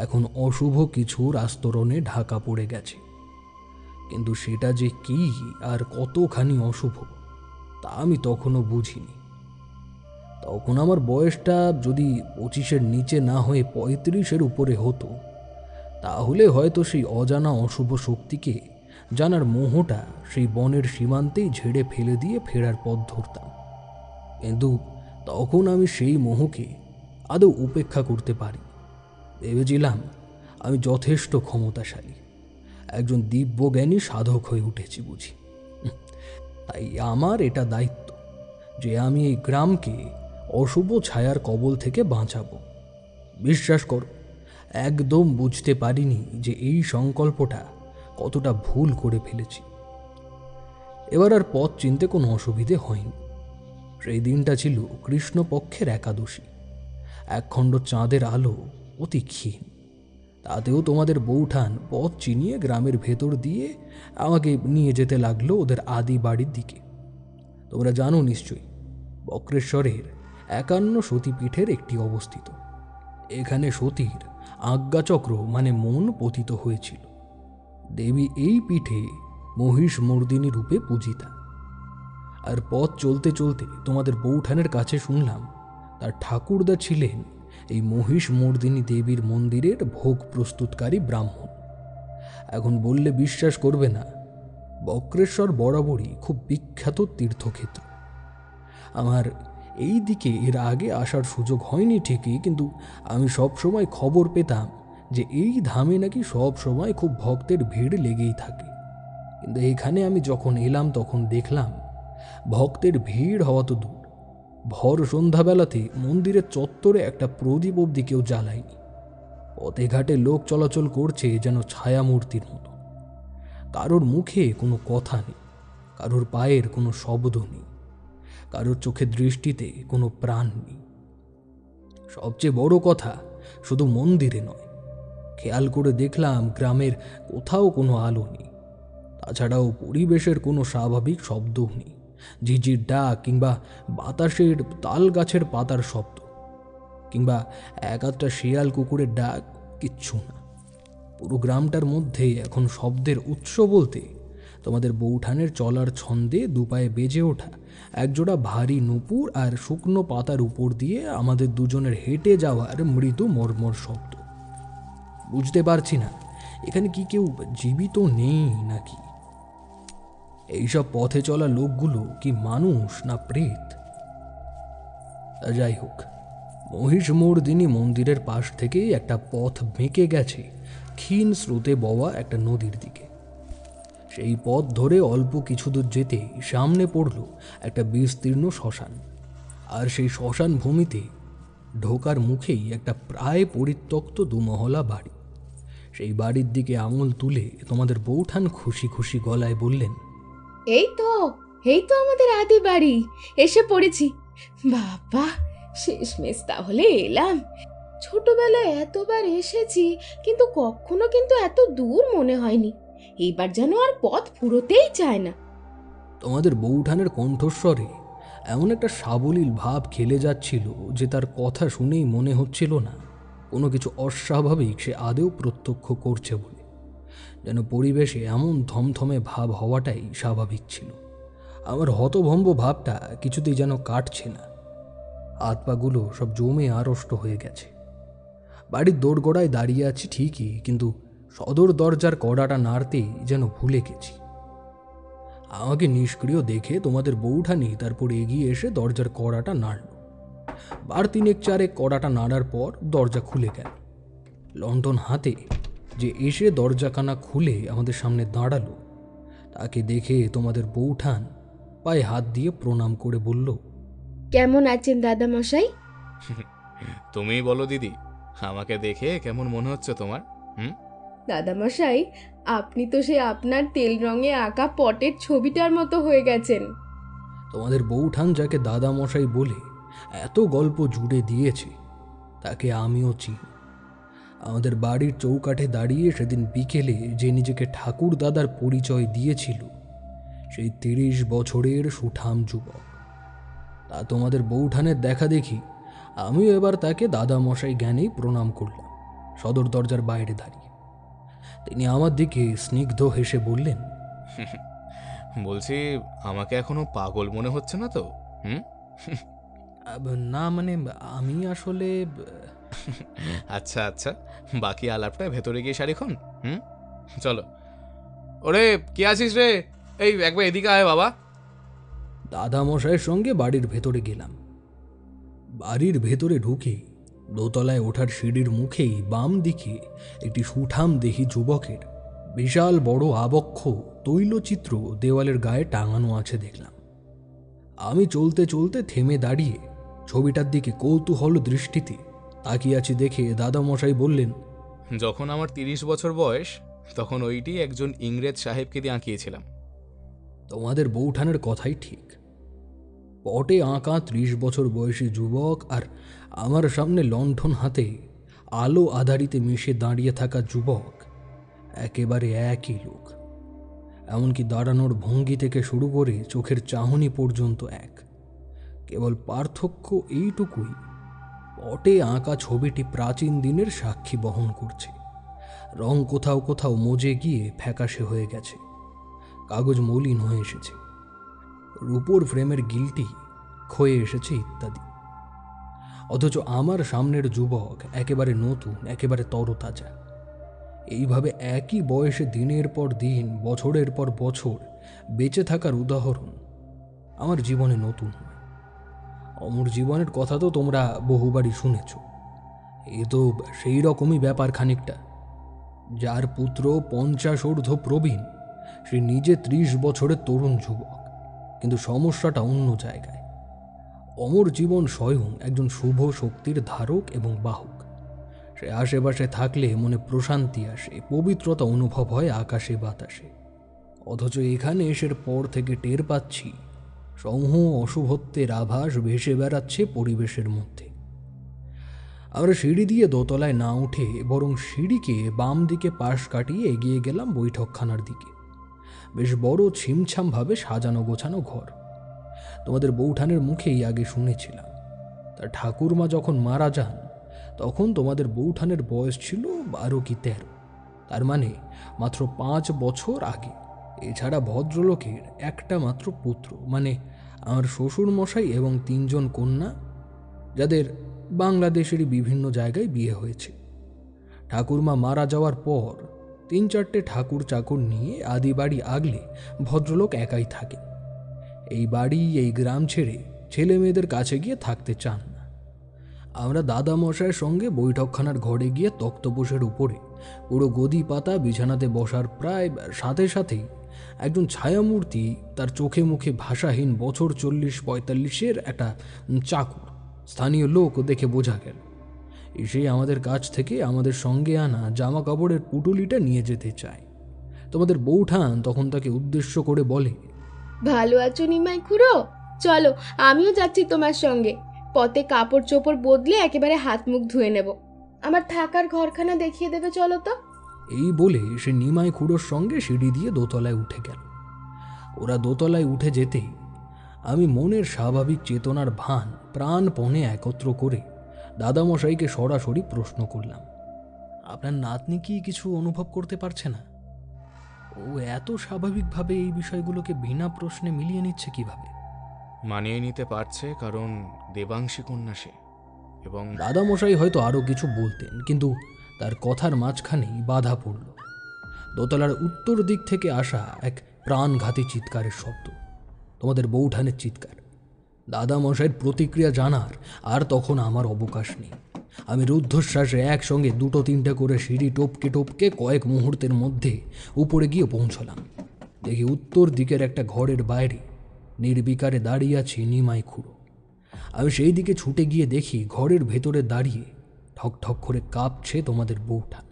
এখন অশুভ কিছুর আস্তরণে ঢাকা পড়ে গেছে। কিন্তু সেটা যে কি আর কতখানি অশুভ তা আমি তখনও বুঝিনি। তখন আমার বয়সটা যদি 25-এর নিচে না হয়ে 35-এর উপরে হতো, তাহলে হয়তো সেই অজানা অশুভ শক্তিকে জানার মোহটা সেই বনের সীমান্তেই ঝেড়ে ফেলে দিয়ে ফেরার পথ ধরতাম। কিন্তু তখন আমি সেই মোহকে আদৌ উপেক্ষা করতে পারি। ভেবেছিলাম আমি যথেষ্ট ক্ষমতাশালী, একজন দিব্যজ্ঞানী সাধক হয়ে উঠেছি বুঝি। তাই আমার এটা দায়িত্ব যে আমি এই গ্রামকে অশুভ ছায়ার কবল থেকে বাঁচাবো। বিশ্বাস করো, একদম বুঝতে পারিনি যে এই সংকল্পটা কতটা ভুল করে ফেলেছি। এবার আর পথ চিনতে কোনো অসুবিধে হয়নি। সেই দিনটা ছিল কৃষ্ণপক্ষের একাদশী। একখণ্ড চাঁদের আলো অতি ক্ষীণ, তাতেও তোমাদের বউঠান পথ চিনিয়ে গ্রামের ভেতর দিয়ে আমাকে নিয়ে যেতে লাগলো ওদের আদি বাড়ির দিকে। তোমরা জানো নিশ্চয়ই, বক্রেশ্বরের 51 সতীপীঠের একটি অবস্থিত। এখানে সতীর আজ্ঞাচক্র মানে মন পতিত হয়েছিল। দেবী এই পীঠে মহিষ মর্দিনী রূপে পূজিতা। আর পথ চলতে চলতে তোমাদের বউঠানের কাছে শুনলাম তার ঠাকুরদা ছিলেন এই মহিষ মর্দিনী দেবীর মন্দিরের ভোগ প্রস্তুতকারী ব্রাহ্মণ। এখন বললে বিশ্বাস করবে না, বক্রেশ্বর বরাবরই খুব বিখ্যাত তীর্থক্ষেত্র। আমার এই দিকে এর আগে আসার সুযোগ হয়নি ঠিকই, কিন্তু আমি সব সময় খবর পেতাম যে এই ধামে নাকি সব সময় খুব ভক্তের ভিড় লেগেই থাকে। কিন্তু এখানে আমি যখন এলাম তখন দেখলাম ভক্তের ভিড় হওয়া তো দূর, ভর সন্ধ্যাবেলাতে মন্দিরের চত্বরে একটা প্রদীপ অবধি কেউ জ্বালায়নি। পথে ঘাটে লোক চলাচল করছে যেন ছায়ামূর্তির মতো। কারোর মুখে কোনো কথা নেই, কারোর পায়ের কোনো শব্দ নেই, কারোর চোখে দৃষ্টিতে কোনো প্রাণ নেই। সবচেয়ে বড় কথা, শুধু মন্দিরে নয়, খেয়াল করে দেখলাম গ্রামের কোথাও কোনো আলো নেই। তাছাড়াও পরিবেশের কোনো স্বাভাবিক শব্দও নেই, ঝিঝির ডাক কিংবা বাতাসের তাল গাছের পাতার শব্দ কিংবা এক আধটা শিয়াল কুকুরের ডাক, কিচ্ছু না। পুরো গ্রামটার মধ্যে এখন শব্দের উৎস বলতে তোমাদের বৌঠানের চলার ছন্দে দুপায়ে বেজে ওঠা একজোড়া ভারী নূপুর আর শুকনো পাতার উপর দিয়ে আমাদের দুজনের হেঁটে যাওয়ার মৃদু মর্মর শব্দ। বুঝতে পারছি না এখানে কি কেউ জীবিত নেই নাকি। এইসব পথে চলা লোকগুলো কি মানুষ না প্রেত? যাই হোক, মহিষমর্দিনী মন্দিরের পাশ থেকেই একটা পথ বেঁকে গেছে ক্ষীণ স্রোতে বওয়া একটা নদীর দিকে। সেই পথ ধরে অল্প কিছু দূর যেতেই সামনে পড়ল একটা বিস্তীর্ণ শ্মশান। আর সেই শ্মশান ভূমিতে ঢোকার মুখেই একটা প্রায় পরিত্যক্ত দুমহলা বাড়ি। সেই বাড়ির দিকে আঙুল তুলে তোমাদের বৌঠান খুশি খুশি গলায় বললেন, এই তো এই তো আমাদের আদি বাড়ি, এসে পড়েছি। বাবা, শেষমেশ তাহলে এলাম। ছোটবেলায় এতবার এসেছি, কিন্তু কখনো এত দূর মনে হয়নি। এইবার যেন আর পথ ফুরোতেই চায় না। তোমাদের বৌঠানের কণ্ঠস্বরে এমন একটা সাবলীল ভাব খেলে যাচ্ছিল যে তার কথা শুনেই মনে হচ্ছিল না কোনো কিছু অস্বাভাবিক সে আদেও প্রত্যক্ষ করছে বলে। যেন পরিবেশে এমন থমথমে ভাব হওয়াটাই স্বাভাবিক ছিল। আমার হতভম্ব ভাবটা কিছুতেই যেন কাটছে না। হাত পাগুলো সব জমে আড়ষ্ট হয়ে গেছে। বাড়ির দোরগোড়ায় দাঁড়িয়ে আছি ঠিকই, কিন্তু সদর দরজার কড়াটা নাড়তেই যেন ভুলে গেছি। আমাকে নিষ্ক্রিয় দেখে তোমাদের বৌঠানি তারপর এগিয়ে এসে দরজার কড়াটা নাড়ল। বার তিনেক চারে কড়াটা নাড়ার পর দরজা খুলে গেল। লণ্ঠন হাতে যে এসে দরজাখানা খুলে আমাদের সামনে দাঁড়ালো, তাকে দেখে তোমাদের বৌঠান পায়ে হাত দিয়ে প্রণাম করে বলল, কেমন আছেন দাদা মশাই? তুমিই বলো দিদি, আমাকে দেখে কেমন মনে হচ্ছে তোমার? দাদা মশাই, আপনি তো সে আপনার তেল রঙে আঁকা পটের ছবিটার মতো হয়ে গেছেন। তোমাদের বৌঠান যাকে দাদা মশাই বলে এত গল্প জুড়ে দিয়েছে, তাকে আমিও চিনি। আমাদের বাড়ির চৌকাঠে দাঁড়িয়ে সেদিন বিকেলে যে নিজেকে ঠাকুর দাদার পরিচয় দিয়েছিল, সেই 30 বছরের সুঠাম যুবক। তা তোমাদের বৌঠানের দেখা দেখি আমিও এবার তাকে দাদা মশাই জ্ঞানেই প্রণাম করলাম, সদর দরজার বাইরে দাঁড়িয়ে। তিনি আমার দিকে স্নিগ্ধ হেসে বললেন, বলছি, আমাকে এখনো পাগল মনে হচ্ছে না তো? না মানে আমি আসলে আচ্ছা আচ্ছা, বাকি আলাপটা ভেতরে গিয়ে সারিক্ষণ। চলো। ওরে, কে আছিস রে? এই একবার এদিকে আয় বাবা। দাদা মশাইয়ের সঙ্গে বাড়ির ভেতরে গেলাম। বাড়ির ভেতরে ঢুকে দোতলায় ওঠার সিঁড়ির মুখেই বাম দিকে একটি সুঠাম দেহি যুবকের বিশাল বড় আবক্ষ তৈলচিত্র দেওয়ালের গায়ে টাঙানো আছে দেখলাম। আমি চলতে চলতে থেমে দাঁড়িয়ে ছবিটার দিকে কৌতূহল দৃষ্টিতে তাকিয়ে আছি দেখে দাদামশাই বললেন, যখন আমার 30 বছর বয়স, তখন ওইটি একজন ইংরেজ সাহেবকে দিয়ে আঁকিয়েছিলাম। তোমাদের বৌঠানের কথাই ঠিক। পটে আঁকা 30 বছর বয়সী যুবক আর আমার সামনে লণ্ঠন হাতে আলো আধারিতে মিশে দাঁড়িয়ে থাকা যুবক একেবারে একই লোক। এমনকি দাঁড়ানোর ভঙ্গি থেকে শুরু করে চোখের চাহনি পর্যন্ত এক। কেবল পার্থক্য এইটুকুই, পটে আঁকা ছবিটি প্রাচীন দিনের সাক্ষী বহন করছে। রং কোথাও কোথাও মজে গিয়ে ফ্যাকাশে হয়ে গেছে, কাগজ মলিন হয়ে এসেছে, রূপোর ফ্রেমের গিলটি ক্ষয়ে এসেছে ইত্যাদি। অথচ আমার সামনের যুবক একেবারে নতুন, একেবারে তরতাজা। এইভাবে একই বয়সে দিনের পর দিন, বছরের পর বছর বেঁচে থাকার উদাহরণ আমার জীবনে নতুন নয়। অমর জীবনের কথা তো তোমরা বহুবারই শুনেছ। এ তো সেই রকমই ব্যাপার খানিকটা। যার পুত্র 50 ঊর্ধ্ব প্রবীণ, সে নিজে 30 বছরের তরুণ যুবক, কিন্তু সমস্যাটা অন্য জায়গায়। অমর জীবন স্বয়ং একজন শুভ শক্তির ধারক এবং বাহক। সে আশেপাশে থাকলে মনে প্রশান্তি আসে, পবিত্রতা অনুভব হয় আকাশে বাতাসে। অথচ এখানে এসের পর থেকে টের পাচ্ছি সমূহ অশুভত্বের আভাস ভেসে বেড়াচ্ছে পরিবেশের মধ্যে। আমরা সিঁড়ি দিয়ে দোতলায় না উঠে বরং সিঁড়িকে বাম দিকে পাশ কাটিয়ে এগিয়ে গেলাম বৈঠকখানার দিকে। বেশ বড় ছিমছামভাবে সাজানো গোছানো ঘর। তোমাদের বৌঠানের মুখেই আগে শুনেছিলাম, তার ঠাকুরমা যখন মারা যান তখন তোমাদের বৌঠানের বয়স ছিল 12 কি 13, তার মানে মাত্র 5 বছর আগে। এছাড়া ভদ্রলোকের একটা মাত্র পুত্র, মানে আমার শ্বশুর মশাই এবং 3 জন কন্যা, যাদের বাংলাদেশেরই বিভিন্ন জায়গায় বিয়ে হয়েছে। ঠাকুরমা মারা যাওয়ার পর 3-4টে ঠাকুর চাকর নিয়ে আদি বাড়ি আগলে ভদ্রলোক একাই থাকে। এই বাড়ি, এই গ্রাম ছেড়ে ছেলে মেয়েদের কাছে গিয়ে থাকতে চান না। আমরা দাদামশাইয়ের সঙ্গে বৈঠকখানার ঘরে গিয়ে তক্তপোষের উপরে পুরো গদি পাতা বিছানাতে বসার প্রায় সাথে সাথেই একজন ছায়ামূর্তি, তার চোখে মুখে ভাষাহীন, বছর 40-45-এর একটা চাকর, স্থানীয় লোক দেখে বোঝা গেল, এসে আমাদের কাছ থেকে আমাদের সঙ্গে আনা জামা কাপড়ের পুটুলিটা নিয়ে যেতে চায়। তোমাদের বৌঠান তখন তাকে উদ্দেশ্য করে বলে, ভালো আছো নিমাই খুড়ো? চলো, আমিও যাচ্ছি তোমার সঙ্গে। পথে কাপড় চোপড় বদলে একেবারে হাত মুখ ধুয়ে নেব। আমার থাকার ঘরখানা দেখিয়ে দেবে, চলো তো। এই বলে সে নিমাই খুড়োর সঙ্গে সিঁড়ি দিয়ে দোতলায় উঠে গেল। ওরা দোতলায় উঠে যেতেই আমি মনের স্বাভাবিক চেতনার ভান প্রাণপণে একত্র করে দাদামশাইকে সরাসরি প্রশ্ন করলাম, আপনার নাতনি কি কিছু অনুভব করতে পারছে না? ও এত স্বাভাবিকভাবে এই বিষয়গুলোকে বিনা প্রশ্নে মিলিয়ে নিচ্ছে কিভাবে? মানিয়ে নিতে পারছে কারণ দেবাংশী কন্যা সে, এবং দাদামশাই হয়তো আরও কিছু বলতেন, কিন্তু তার কথার মাঝখানেই বাধা পড়ল দোতলার উত্তর দিক থেকে আসা এক প্রাণঘাতী চিৎকারের শব্দ। তোমাদের বৌঠানের চিৎকার। দাদামশাইয়ের প্রতিক্রিয়া জানার আর তখন আমার অবকাশ নেই। আমি রুদ্ধশ্বাসে একসঙ্গে 2-3টে করে সিঁড়ি টপকে টপকে কয়েক মুহূর্তের মধ্যে উপরে গিয়ে পৌঁছলাম। দেখি উত্তর দিকের একটা ঘরের বাইরে নির্বিকারে দাঁড়িয়ে আছে নিমাই খুড়ো। আমি সেই দিকে ছুটে গিয়ে দেখি ঘরের ভেতরে দাঁড়িয়ে ঠক ঠক করে কাঁপছে তোমাদের বৌঠান।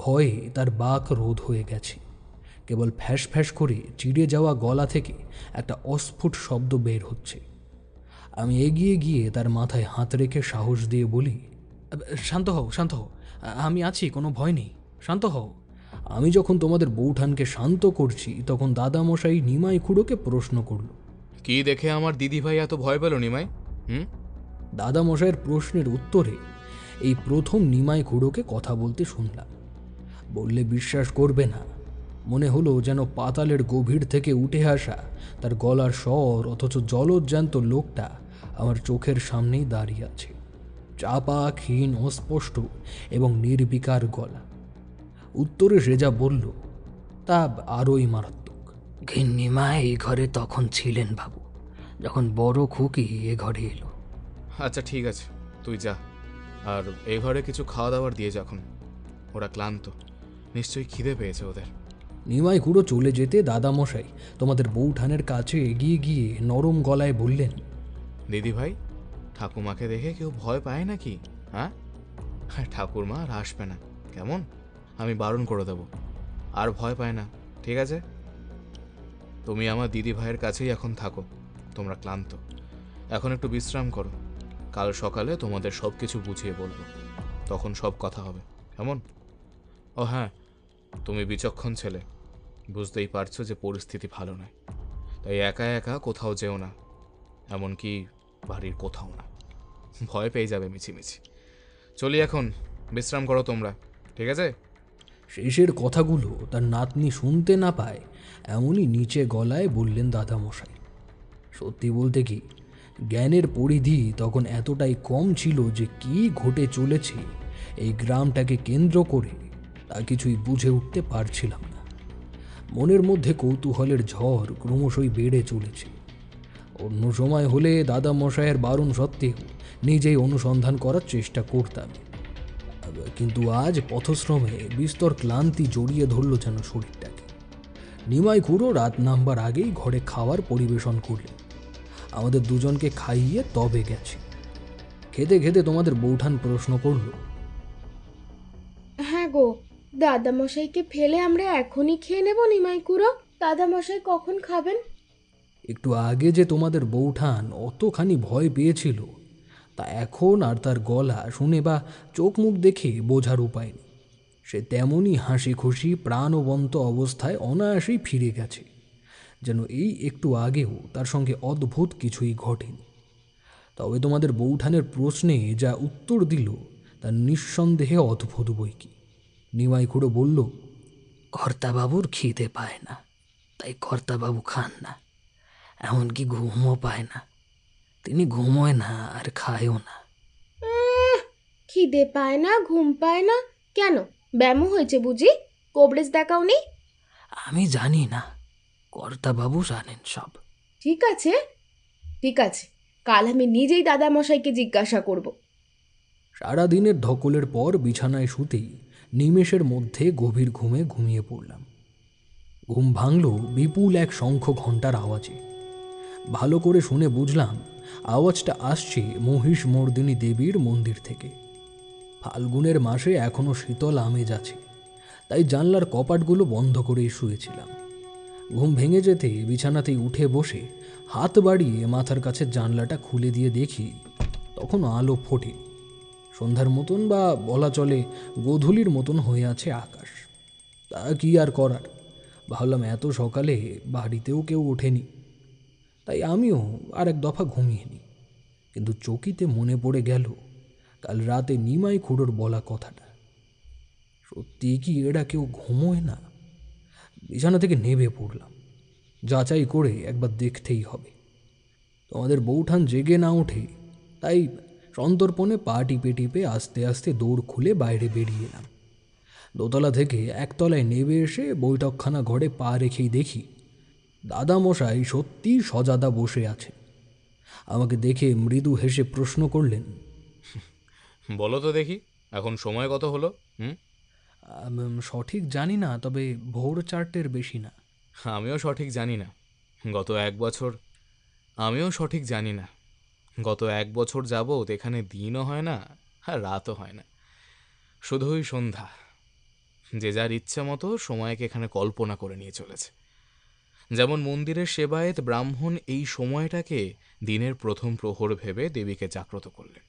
ভয়ে তার বাক রোধ হয়ে গেছে। কেবল ফ্যাস ফ্যাস করে চিড়ে যাওয়া গলা থেকে একটা অস্ফুট শব্দ বের হচ্ছে। আমি এগিয়ে গিয়ে তার মাথায় হাত রেখে সাহস দিয়ে বলি, শান্ত হও, শান্ত হও, আমি আছি, কোনো ভয় নেই, শান্ত হও। আমি যখন তোমাদের বৌঠানকে শান্ত করছি তখন দাদামশাই নিমাই খুড়োকে প্রশ্ন করল, কি দেখে আমার দিদিভাই এত ভয় পেল নিমাই? দাদামশাইয়ের প্রশ্নের উত্তরে এই প্রথম নিমাই খুড়োকে কথা বলতে শুনলাম। বললে বিশ্বাস করবে না, মনে হলো যেন পাতালের গভীর থেকে উঠে আসা তার গলার স্বর, অথচ জলজ্যান্ত লোকটা আমার চোখের সামনেই দাঁড়িয়ে আছে। চাপা, ক্ষীণ, অস্পষ্ট এবং নির্বিকার গলা। উত্তরে সে যা বলল তা আরোই মারাত্মক। ঘিন্নিমা এই ঘরে তখন ছিলেন বাবু, যখন বড় খুকি এ ঘরে এলো। আচ্ছা ঠিক আছে, তুই যা, আর এই ঘরে কিছু খাওয়া দাওয়ার দিয়ে যখন, ওরা ক্লান্ত, নিশ্চয়ই খিদে পেয়েছে ওদের। নিমাই খুড়ো চলে যেতে দাদামশাই তোমাদের বৌঠানের কাছে এগিয়ে গিয়ে নরম গলায় বললেন, দিদিভাই, ঠাকুমাকে দেখে কেউ ভয় পায় নাকি? হ্যাঁ, ঠাকুরমা আর আসবে না, কেমন? আমি বারণ করে দেব, আর ভয় পায় না, ঠিক আছে? তুমি আমার দিদি ভাইয়ের কাছেই এখন থাকো। তোমরা ক্লান্ত, এখন একটু বিশ্রাম করো। কাল সকালে তোমাদের সব কিছু বুঝিয়ে বলবো, তখন সব কথা হবে, কেমন? ও হ্যাঁ, তুমি বিচক্ষণ ছেলে, বুঝতেই পারছো যে পরিস্থিতি ভালো নয়, তাই একা একা কোথাও যেও না, এমনকি বাড়ির কোথাও না, ভয় পেয়ে যাবে মিছিমিছি। চলি এখন, বিশ্রাম করো তোমরা, ঠিক আছে? শেষের কথাগুলো তার নাতনি শুনতে না পায় এমনই নিচে গলায় বললেন দাদামশাই। সত্যি বলতে কি, জ্ঞানের পরিধি তখন এতটাই কম ছিল যে কি ঘটে চলেছে এই গ্রামটাকে কেন্দ্র করে তা কিছুই বুঝে উঠতে পারছিলাম না। মনের মধ্যে কৌতূহলের ঝড় ক্রমশই বেড়ে চলেছে। অন্য সময় হলে দাদা মশাইয়ের বারণ সত্ত্বেও নিজেই অনুসন্ধান করার চেষ্টা করতাম, কিন্তু আজ পথশ্রমে বিস্তর ক্লান্তি জড়িয়ে ধরল যেন শরীরটাকে। নিমাই খুড়ো রাত নামবার আগেই ঘরে খাওয়ার পরিবেশন করলেন। আমাদের দুজনকে খাইয়ে তবে গেছে। খেতে খেতে তোমাদের বৌঠান প্রশ্ন করল, হ্যাঁ গো, দাদামশাইকে ফেলে আমরা এখনই খেয়ে নেব নিমাই খুড়ো? দাদামশাই কখন খাবেন? একটু আগে যে তোমাদের বৌঠান অতখানি ভয় পেয়েছিল, তা এখন আর তার গলা শুনে বা চোখ মুখ দেখে বোঝার উপায় নেই। সে তেমনই হাসি খুশি প্রাণবন্ত অবস্থায় অনায়াসেই ফিরে গেছে, যেন এই একটু আগেও তার সঙ্গে অদ্ভুত কিছুই ঘটেনি। তবে তোমাদের বৌঠানের প্রশ্নে যা উত্তর দিল তা নিঃসন্দেহে অদ্ভুত বই কি। নিমাই খুড়ো বলল, কর্তাবাবুর খিদে পায় না, তাই কর্তাবাবু খান না, এমনকি ঘুমও পায় না। তিনি ঘুমোয় না আর খায়ও না। খিদে পায় না, ঘুম পায় না কেন? ব্যামো হয়েছে বুঝি? কবরেজ দেখাও নেই? আমি জানি না, কর্তাবাবু জানেন সব। ঠিক আছে, ঠিক আছে, কাল আমি নিজেই দাদামশাইকে জিজ্ঞাসা করব। সারাদিনের ধকলের পর বিছানায় শুতেই নিমেষের মধ্যে গভীর ঘুমে ঘুমিয়ে পড়লাম। ঘুম ভাঙল বিপুল এক শঙ্খ ঘণ্টার আওয়াজে। ভালো করে শুনে বুঝলাম আওয়াজটা আসছে মহিষমর্দিনী দেবীর মন্দির থেকে। ফাল্গুনের মাসে এখনো শীতল আমেজ আছে, তাই জানলার কপাটগুলো বন্ধ করেই শুয়েছিলাম। ঘুম ভেঙে যেতে বিছানাতেই উঠে বসে হাত বাড়িয়ে মাথার কাছে জানলাটা খুলে দিয়ে দেখি তখন আলো ফোটে। সন্ধ্যার মতন বা বলা চলে গোধূলির মতন হয়ে আছে আকাশ। তা কি আর করার, ভাবলাম এত সকালে বাড়িতেও কেউ ওঠেনি, তাই আমিও আর এক দফা ঘুমিয়ে নিই। কিন্তু চকিতে মনে পড়ে গেল কাল রাতে নিমাই খুড়োর বলা কথাটা। সত্যি কি এরা কেউ ঘুমোয় না? বিছানা থেকে নেমে পড়লাম। যাচাই করে একবার দেখতেই হবে। তোমাদের বৌঠান জেগে না ওঠে, তাই সন্তর্পণে পা টিপে টিপে আস্তে আস্তে দৌড় খুলে বাইরে বেরিয়ে এলাম। দোতলা থেকে একতলায় নেমে এসে বৈঠকখানা ঘরে পা রেখেই দেখি দাদামশাই সত্যি সজাদা বসে আছে। আমাকে দেখে মৃদু হেসে প্রশ্ন করলেন, বলো তো দেখি, এখন সময় কত হলো? সঠিক জানি না, তবে ভোর 4টের বেশি না। আমিও সঠিক জানি না। আমিও সঠিক জানি না। গত 1 বছর যাবৎ এখানে দিনও হয় না আর রাতও হয় না, শুধু ওই সন্ধ্যা। যে যার ইচ্ছা মতো সময়কে এখানে কল্পনা করে নিয়ে চলেছে। যেমন মন্দিরের সেবায়েত ব্রাহ্মণ এই সময়টাকে দিনের প্রথম প্রহর ভেবে দেবীকে জাগ্রত করলেন।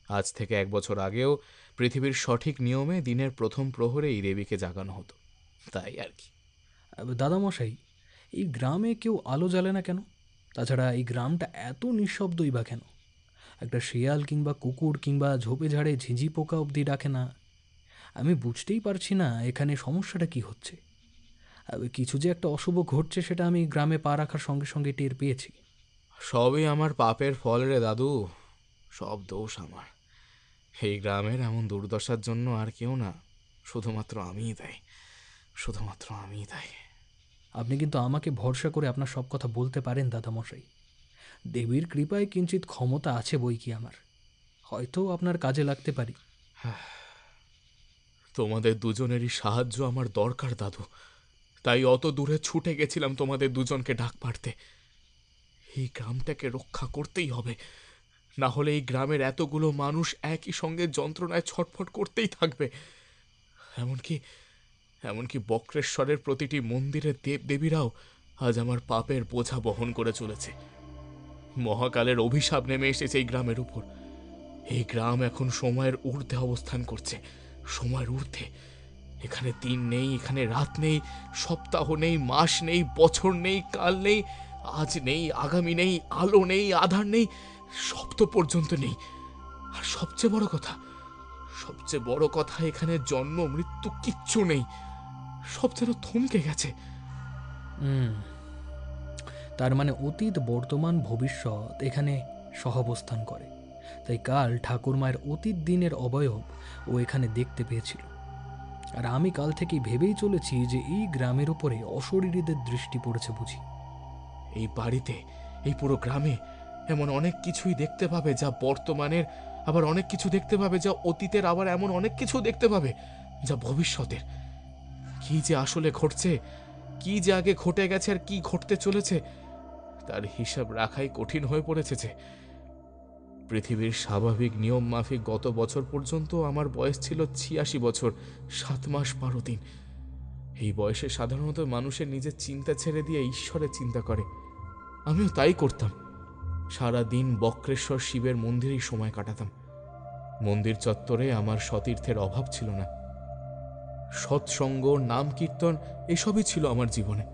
আজ থেকে 1 বছর আগেও পৃথিবীর সঠিক নিয়মে দিনের প্রথম প্রহরেই দেবীকে জাগানো হতো, তাই আর কি। দাদামশাই, এই গ্রামে কেউ আলো জ্বালে না কেন? তাছাড়া এই গ্রামটা এত নিঃশব্দই বা কেন? একটা শিয়াল কিংবা কুকুর কিংবা ঝোপে ঝাড়ে ঝিঁঝি পোকা অবধি ডাকে না। আমি বুঝতেই পারছি না এখানে সমস্যাটা কি হচ্ছে। কিছু যে একটা অশুভ ঘটছে সেটা আমি গ্রামে পা রাখার সঙ্গে সঙ্গে টের পেয়েছি। সবই আমার পাপের ফল রে দাদু, সব দোষ আমার। এই গ্রামের এমন দুর্দশার জন্য আর কেউ না, শুধুমাত্র আমিই দায়ী, শুধুমাত্র আমিই দায়ী। আপনি কিন্তু আমাকে ভরসা করে আপনার সব কথা বলতে পারেন দাদামশাই। দেবীর কৃপায় কিঞ্চিত ক্ষমতা আছে বই কি আমার, হয়তো আপনার কাজে লাগতে পারি। তোমাদের দুজনেরই সাহায্য আমার দরকার দাদু, তাই অত দূরে ছুটে গেছিলাম তোমাদের দুজনকে ডাক পাড়তে। এই গ্রামটাকে রক্ষা করতেই হবে, না হলে এই গ্রামের এতগুলো মানুষ একই সঙ্গে যন্ত্রণায় ছটফট করতেই থাকবে। এমনকি বক্রেশ্বরের প্রতিটি মন্দিরের দেবদেবীরাও আজ আমার পাপের বোঝা বহন করে চলেছে। মহাকালের অভিশাপ নেমে এসেছে এই গ্রামের উপর। এই গ্রাম এখন সময়ের ঊর্ধ্বে অবস্থান করছে, সময়ের ঊর্ধ্বে। এখানে দিন নেই, এখানে রাত নেই, সপ্তাহ নেই, মাস নেই, বছর নেই, কাল নেই, আজ নেই, আগামী নেই, আলো নেই, আধার নেই, শব্দ পর্যন্ত নেই। আর সবচেয়ে বড় কথা এখানে জন্ম মৃত্যু কিচ্ছু নেই, সব যেন থমকে গেছে। তার মানে অতীত বর্তমান ভবিষ্যৎ এখানে সহাবস্থান করে, তাই কাল ঠাকুরমায়ের অতীত দিনের অবয়ব ও এখানে দেখতে পেয়েছিল। আর আমি কাল থেকেই ভেবেই চলেছি যে এই গ্রামের উপরে অশরীরীদের দৃষ্টি পড়েছে বুঝি। এই বাড়িতে, এই পুরো গ্রামে এমন অনেক কিছুই দেখতে পাবে যা বর্তমানের, আবার অনেক কিছু দেখতে পাবে যা অতীতের, আবার এমন অনেক কিছু দেখতে পাবে যা ভবিষ্যতের। কি যে আসলে ঘটছে, কি যে আগে ঘটে গেছে আর কি ঘটতে চলেছে, তার হিসাব রাখাই কঠিন হয়ে পড়েছে। যে পৃথিবীর স্বাভাবিক নিয়ম মাফিক গত বছর পর্যন্ত আমার বয়স ছিল 86 বছর 7 মাস 12 দিন। এই বয়সে সাধারণত মানুষের নিজের চিন্তা ছেড়ে দিয়ে ঈশ্বরের চিন্তা করে। আমিও তাই করতাম। সারা দিন বক্রেশ্বর শিবের মন্দিরেই সময় কাটাতাম। মন্দির চত্বরে আমার সতীর্থের অভাব ছিল না। সৎসঙ্গ, নাম কীর্তন এসবই ছিল আমার জীবনে।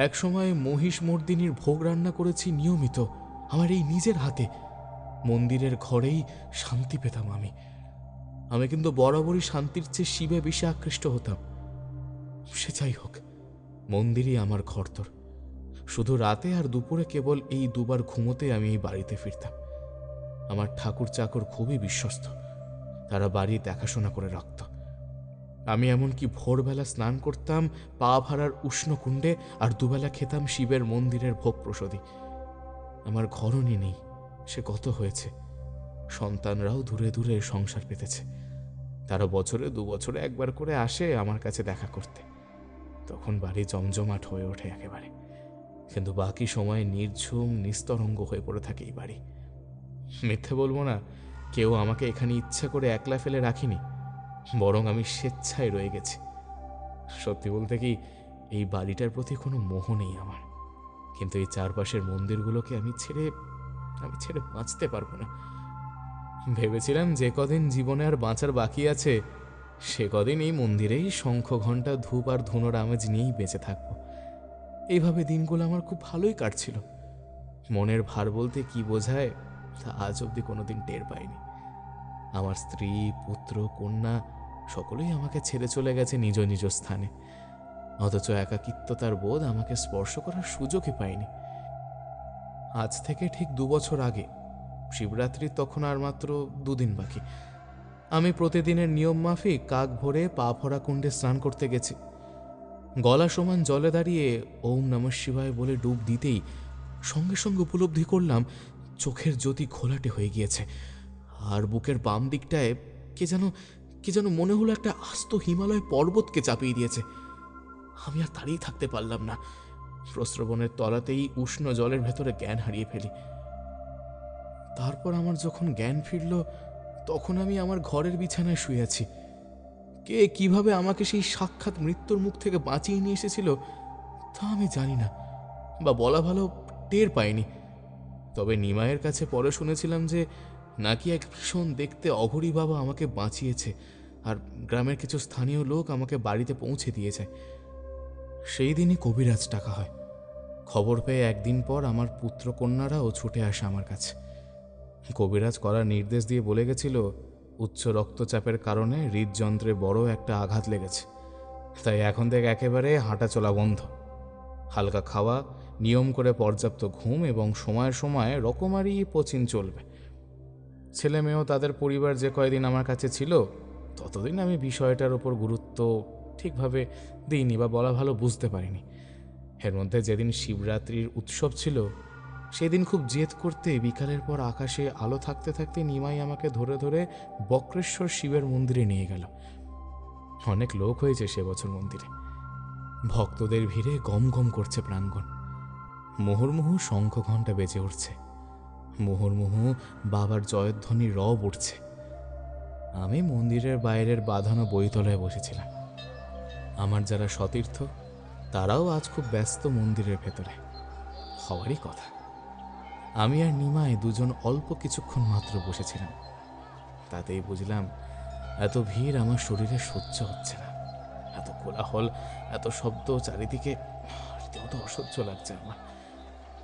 একসময় মহিষ মর্দিনীর ভোগ রান্না করেছি নিয়মিত আমার এই নিজের হাতে। মন্দিরের ঘরেই শান্তি পেতাম আমি কিন্তু বরাবরই শান্তির চেয়ে শিবে বেশি আকৃষ্ট হতাম। সে যাই হোক, মন্দিরই আমার ঘরতর। শুধু রাতে আর দুপুরে কেবল এই দুবার ঘুমোতে আমি এই বাড়িতে ফিরতাম। আমার ঠাকুর চাকর খুবই বিশ্বস্ত, তারা বাড়ি দেখাশোনা করে রাখত। আমি এমনকি ভোরবেলা স্নান করতাম পা ভাড়ার উষ্ণ কুণ্ডে, আর দুবেলা খেতাম শিবের মন্দিরের ভোগ প্রসাদী। আমার ঘরণী নেই, সে গত হয়েছে। সন্তানরাও দূরে দূরে সংসার পেতেছে। তারা বছরে 2 বছরে একবার করে আসে আমার কাছে দেখা করতে। তখন বাড়ি জমজমাট হয়ে ওঠে একেবারে। কিন্তু বাকি সময় নির্ঝুম নিস্তরঙ্গ হয়ে পড়ে থাকে এই বাড়ি। মিথ্যে বলবো না, কেউ আমাকে এখানে ইচ্ছা করে একলা ফেলে রাখিনি, বরং আমি স্বেচ্ছায় রয়ে গেছি। সত্যি বলতে কি, এই বাড়িটার প্রতি কোনো মোহ নেই আমার, কিন্তু এই চারপাশের মন্দিরগুলোকে আমি ছেড়ে বাঁচতে পারবো না। ভেবেছিলাম যে কদিন জীবনে আর বাঁচার বাকি আছে সে কদিন এই মন্দিরেই শঙ্খ ঘণ্টা ধূপ আর ধুনোর আমেজ নিয়েই বেঁচে থাকবো। এইভাবে দিনগুলো আমার খুব ভালোই কাটছিল। মনের ভার বলতে কি বোঝায় তা আজ অবধি কোনোদিন টের পাইনি। আমার স্ত্রী, পুত্র, কন্যা সকলেই আমাকে ছেড়ে চলে গেছে নিজ নিজ স্থানে, অথচ একাকিত্বতার বোধ আমাকে স্পর্শ করার সুযোগই পাইনি। আজ থেকে ঠিক 2 বছর আগে শিবরাত্রি, তখন আর মাত্র 2 দিন বাকি, আমি প্রতিদিনের নিয়ম মাফিক কাক ভরে পা ভরা কুণ্ডে স্নান করতে গেছি। গলা সমান জলে দাঁড়িয়ে ওম নমঃ শিবায় বলে ডুব দিতেই সঙ্গে সঙ্গে উপলব্ধি করলাম চোখের জ্যোতি ঘোলাটে হয়ে গিয়েছে, আর বুকের বাম দিকটায় কে যেন মনে হলো একটা আস্ত হিমালয় পর্বতকে চাপিয়ে দিয়েছে। আমি আর দাঁড়িয়ে থাকতে পারলাম না। প্রস্রবণের তলাতেই উষ্ণ জলের ভেতরে জ্ঞান হারিয়ে ফেলি। তারপর আমার যখন জ্ঞান ফিরল, তখন আমি আমার ঘরের বিছানায় শুয়ে আছি। কে কিভাবে আমাকে সেই সাক্ষাৎ মৃত্যুর মুখ থেকে বাঁচিয়ে নিয়ে এসেছিল তা আমি জানি না, বা বলা ভালো টের পাইনি। তবে নিমাইয়ের কাছে পরে শুনেছিলাম যে নাকি এক ভীষণ দেখতে অঘরী বাবা আমাকে বাঁচিয়েছে, আর গ্রামের কিছু স্থানীয় লোক আমাকে বাড়িতে পৌঁছে দিয়ে যায়। সেই দিনই কবিরাজ ডাকা হয়। খবর পেয়ে একদিন পর আমার পুত্র কন্যারাও ছুটে আসে আমার কাছে। কবিরাজ করার নির্দেশ দিয়ে বলে গেছিল উচ্চ রক্তচাপের কারণে হৃদযন্ত্রে বড় একটা আঘাত লেগেছে, তাই এখন থেকে একেবারে হাঁটা চলা বন্ধ। হালকা খাওয়া, নিয়ম করে পর্যাপ্ত ঘুম এবং সময়ের সময় রকমারি পচিন চলবে। ছেলে মেয়েও তাদের পরিবার যে কয়দিন আমার কাছে ছিল ততদিন আমি বিষয়টার ওপর গুরুত্ব ঠিকভাবে দিইনি, বা বলা ভালো বুঝতে পারিনি। এর মধ্যে যেদিন শিবরাত্রির উৎসব ছিল সেদিন খুব জেদ করতে বিকালের পর আকাশে আলো থাকতে থাকতে নিমাই আমাকে ধরে ধরে বক্রেশ্বর শিবের মন্দিরে নিয়ে গেল। অনেক লোক হয়েছে সে বছর মন্দিরে। ভক্তদের ভিড়ে গম গম করছে প্রাঙ্গণ। মুহুর্মুহু শঙ্খ ঘণ্টা বেজে উঠছে, মুহুর্মুহু বাবার জয়ধ্বনি রব উঠছে। আমি মন্দিরের বাইরের বাঁধানো বইতলায় বসেছিলাম। আমার যারা সতীর্থ তারাও আজ খুব ব্যস্ত মন্দিরের ভেতরে। হওয়ারই কথা। আমি আর নিমাই দুজন অল্প কিছুক্ষণ মাত্র বসেছিলাম। তাতেই বুঝলাম এত ভিড় আমার শরীরে সহ্য হচ্ছে না। এত কোলাহল, এত শব্দ চারিদিকে, রীতিমতো অসহ্য লাগছে আমার।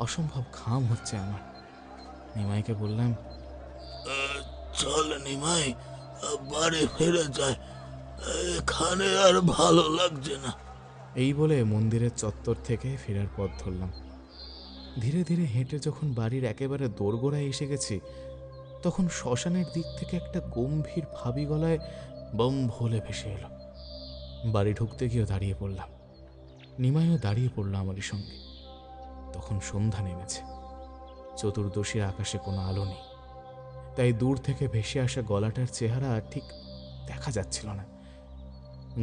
অসম্ভব ঘাম হচ্ছে আমার। নিমাইকে বললাম, চল নিমাই, বাড়ি ফিরে যায়, এখানে আর ভালো লাগছে না। এই বলে মন্দিরের চত্বর থেকে ফেরার পথ ধরলাম। ধীরে ধীরে হেঁটে যখন বাড়ির একেবারে দোরগোড়ায় এসে গেছি, তখন শ্মশানের দিক থেকে একটা গম্ভীর ভাবী গলায় বম ভোলে ভেসে এলো। বাড়ি ঢুকতে গিয়েও দাঁড়িয়ে পড়লাম। নিমাইও দাঁড়িয়ে পড়ল আমারই সঙ্গে। তখন সন্ধ্যা নেমেছে, চতুর্দশীর আকাশে কোনো আলো নেই, তাই দূর থেকে ভেসে আসা গলাটার চেহারা ঠিক দেখা যাচ্ছিল না।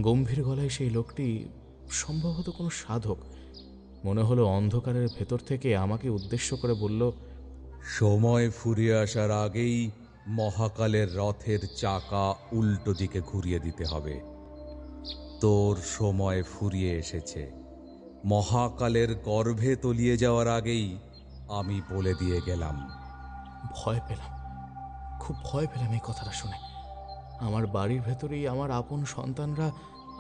গম্ভীর গলায় সেই লোকটি সম্ভবত কোনো সাধক, মনে হলো অন্ধকারের ভেতর থেকে আমাকে উদ্দেশ্য করে বলল, সময় ফুরিয়ে আসার আগেই মহাকালের রথের চাকা উল্টো দিকে ঘুরিয়ে দিতে হবে। তোর সময় ফুরিয়ে এসেছে। মহাকালের গর্ভে তলিয়ে যাওয়ার আগেই আমি বলে দিয়ে গেলাম। ভয় পেলাম, খুব ভয় পেলাম এই কথাটা শুনে। আমার বাড়ির ভেতরেই আমার আপন সন্তানরা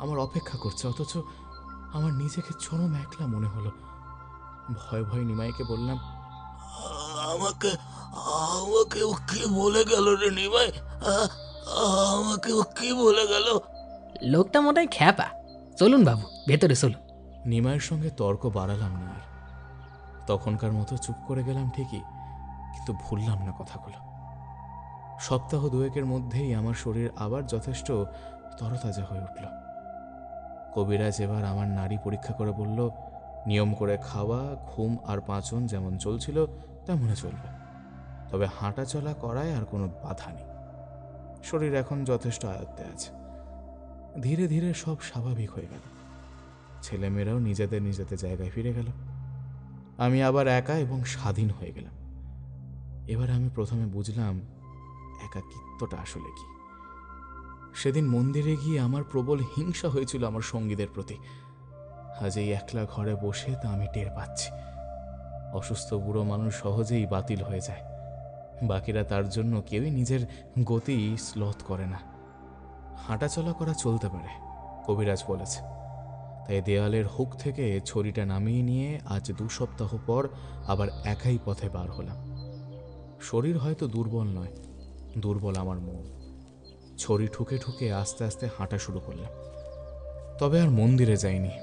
আমার অপেক্ষা করছে, অথচ আমার নিজেকে চরম একলা মনে হলো। ভয় ভয় নিমাইকে বললাম, আমাকে আমাকে ও কি বলে গেল রে নিমাই? আমাকে ও কি বলে গেল? লোকটা মোটাই খ্যাপা। চলুন বাবু, ভেতরে চলুন। নিমাইয়ের সঙ্গে তর্ক বাড়ালাম না আর। তখনকার মতো চুপ করে গেলাম ঠিকই, কিন্তু ভুললাম না কথাগুলো। সপ্তাহ দুয়েকের মধ্যেই আমার শরীর আবার যথেষ্ট তরতাজা হয়ে উঠল। কবিরাজ এবার আমার নাড়ি পরীক্ষা করে বলল, নিয়ম করে খাওয়া, ঘুম আর পাচন যেমন চলছিল তেমনই চলবে, তবে হাঁটা চলা করায় আর কোনো বাধা নেই। শরীর এখন যথেষ্ট আয়ত্তে আছে। ধীরে ধীরে সব স্বাভাবিক হয়ে গেল। ছেলেমেয়েরাও নিজেদের নিজেদের জায়গায় ফিরে গেল। আমি আবার একা এবং স্বাধীন হয়ে গেলাম। এবার আমি প্রথমে বুঝলাম একাকিত্বটা আসলে কি। সেদিন মন্দিরে গিয়ে আমার প্রবল হিংসা হয়েছিল আমার সঙ্গীদের প্রতি। আজ এই একলা ঘরে বসে তা আমি টের পাচ্ছি। অসুস্থ বুড়ো মানুষ সহজেই বাতিল হয়ে যায়, বাকিরা তার জন্য কেউই নিজের গতি স্লথ করে না। হাঁটাচলা করা চলতে পারে, কবিরাজ বলেছে। তাই দেয়ালের হুক থেকে ছড়িটা নামিয়ে নিয়ে আজ 2 সপ্তাহ পর আবার একাই পথে বার হলাম। শরীর হয়তো দুর্বল নয়, দুর্বল আমার মন। ছড়ি ঠুকে ঠুকে আস্তে আস্তে হাঁটা শুরু করলাম। তবে আর মন্দিরে যাইনি,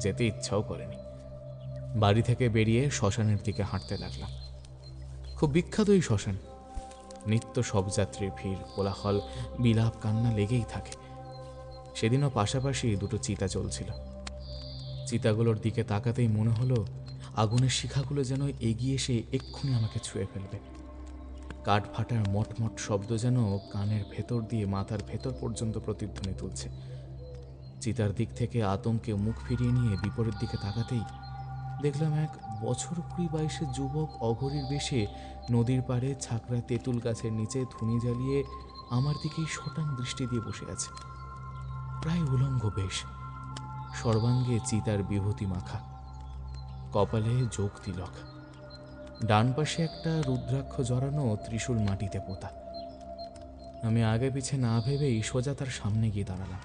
যেতে ইচ্ছাও করেনি। বাড়ি থেকে বেরিয়ে শ্মশানের দিকে হাঁটতে লাগলাম। খুব বিখ্যাত এই শ্মশান। নিত্য সব যাত্রীর ভিড়, কোলাহল, বিলাপ কান্না লেগেই থাকে। সেদিনও পাশাপাশি 2টো চিতা চলছিল। চিতাগুলোর দিকে তাকাতেই মনে হলো আগুনের শিখাগুলো যেন এগিয়ে এসে এক্ষুনি আমাকে ছুঁয়ে ফেলবে। কাঠ ফাটার মটমট শব্দ যেন কানের ভেতর দিয়ে মাথার ভেতর পর্যন্ত প্রতিধ্বনি তুলছে। চিতার দিক থেকে আতঙ্কে মুখ ফিরিয়ে নিয়ে বিপরীত দিকে তাকাতেই দেখলাম এক বছর 20-22 যুবক অঘরীর বেশে নদীর পাড়ে ছাকরা তেঁতুল গাছের নিচে ধুনি জ্বালিয়ে আমার দিকেই সটান দৃষ্টি দিয়ে বসে আছে। প্রায় উলঙ্গ বেশ, সর্বাঙ্গে চিতার বিভূতি মাখা, কপালে যোগ তিলক, ডান পাশে একটা রুদ্রাক্ষ জড়ানো ত্রিশূল মাটিতে পোতা। আমি আগে পিছে না ভেবেই সোজা তার সামনে গিয়ে দাঁড়ালাম।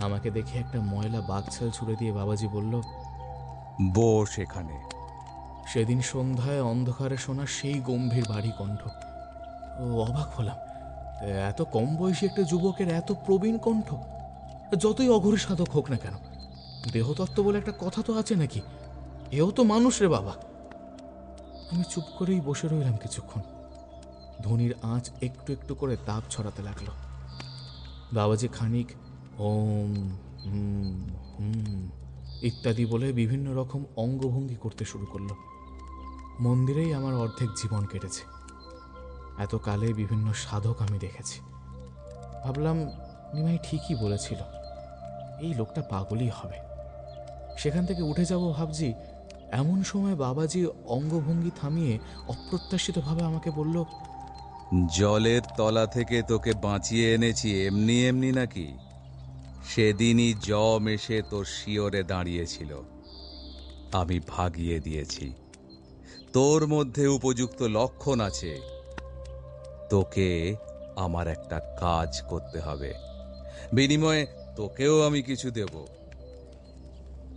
আমাকে দেখে একটা ময়লা বাঘছাল ছুড়ে দিয়ে বাবাজি বলল, বস এখানে। সেদিন সন্ধ্যায় অন্ধকারে শোনা সেই গম্ভীর ভারী কণ্ঠ। অবাক হলাম, এত কম বয়সী একটা যুবকের এত প্রবীণ কণ্ঠ। যতই অঘোর সাধক হোক না কেন, দেহতত্ত্ব বলে একটা কথা তো আছে নাকি? এও তো মানুষ রে বাবা। আমি চুপ করেই বসে রইলাম কিছুক্ষণ। ধ্বনির আঁচ একটু একটু করে তাপ ছড়াতে লাগলো। বাবাজি খানিক ওম হুম হুম ইত্যাদি বলে বিভিন্ন রকম অঙ্গভঙ্গি করতে শুরু করলো। মন্দিরেই আমার অর্ধেক জীবন কেটেছে। এতকালে বিভিন্ন সাধক আমি দেখেছি। ভাবলাম নিমাই ঠিকই বলেছিল, এই লোকটা পাগলই হবে। সেখান থেকে উঠে যাব ভাবছি, এমন সময় বাবাজি অঙ্গভঙ্গি থামিয়ে অপ্রত্যাশিতভাবে আমাকে বলল, জলের তলা থেকে তোকে বাঁচিয়ে এনেছি এমনি এমনি নাকি? সেদিনই জম এসে তোর শিয়রে দাঁড়িয়েছিল, আমি ভাগিয়ে দিয়েছি। তোর মধ্যে উপযুক্ত লক্ষণ আছে। তোকে আমার একটা কাজ করতে হবে, বিনিময়ে তোকেও আমি কিছু দেব।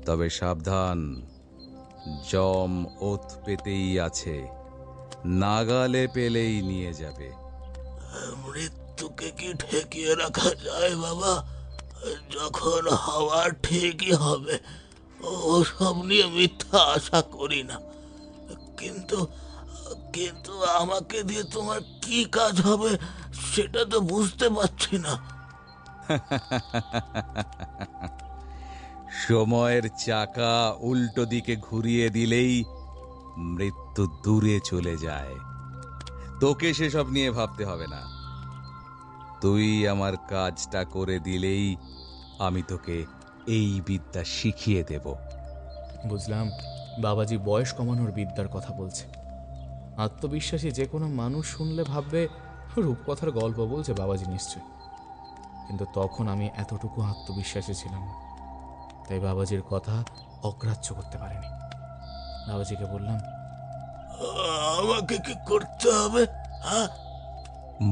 তবে সাবধান, জম ওত পেতেই আছে, নাগালে পেলেই নিয়ে যাবে। মৃত্যুকে কি ঠেকিয়ে রাখা যায় বাবা? যখন হওয়ার ঠিকই হবে, ও সব নিয়ে মিথ্যা আশা করি না। কিন্তু কিন্তু আমাকে দিয়ে তোমার কি কাজ হবে সেটা তো বুঝতে পারছি না। সময়ের চাকা উল্টো দিকে ঘুরিয়ে দিলেই মৃত্যু দূরে চলে যায়। তোকে সেসব নিয়ে ভাবতে হবে না। তুই আমার কাজটা করে দিলেই আমি তোকে এই বিদ্যা শিখিয়ে দেব। বুঝলাম, বাবাজি বয়স কমানোর বিদ্যার কথা বলছে। আত্মবিশ্বাসী যে কোনো মানুষ শুনলে ভাববে রূপকথার গল্প বলছে বাবাজি নিশ্চয়। কিন্তু তখন আমি এতটুকু আত্মবিশ্বাসী ছিলাম না, তাই বাবাজির কথা অগ্রাহ্য করতে পারিনি। বাবাজিকে বললাম, আমাকে কি করতে হবে? হ্যাঁ,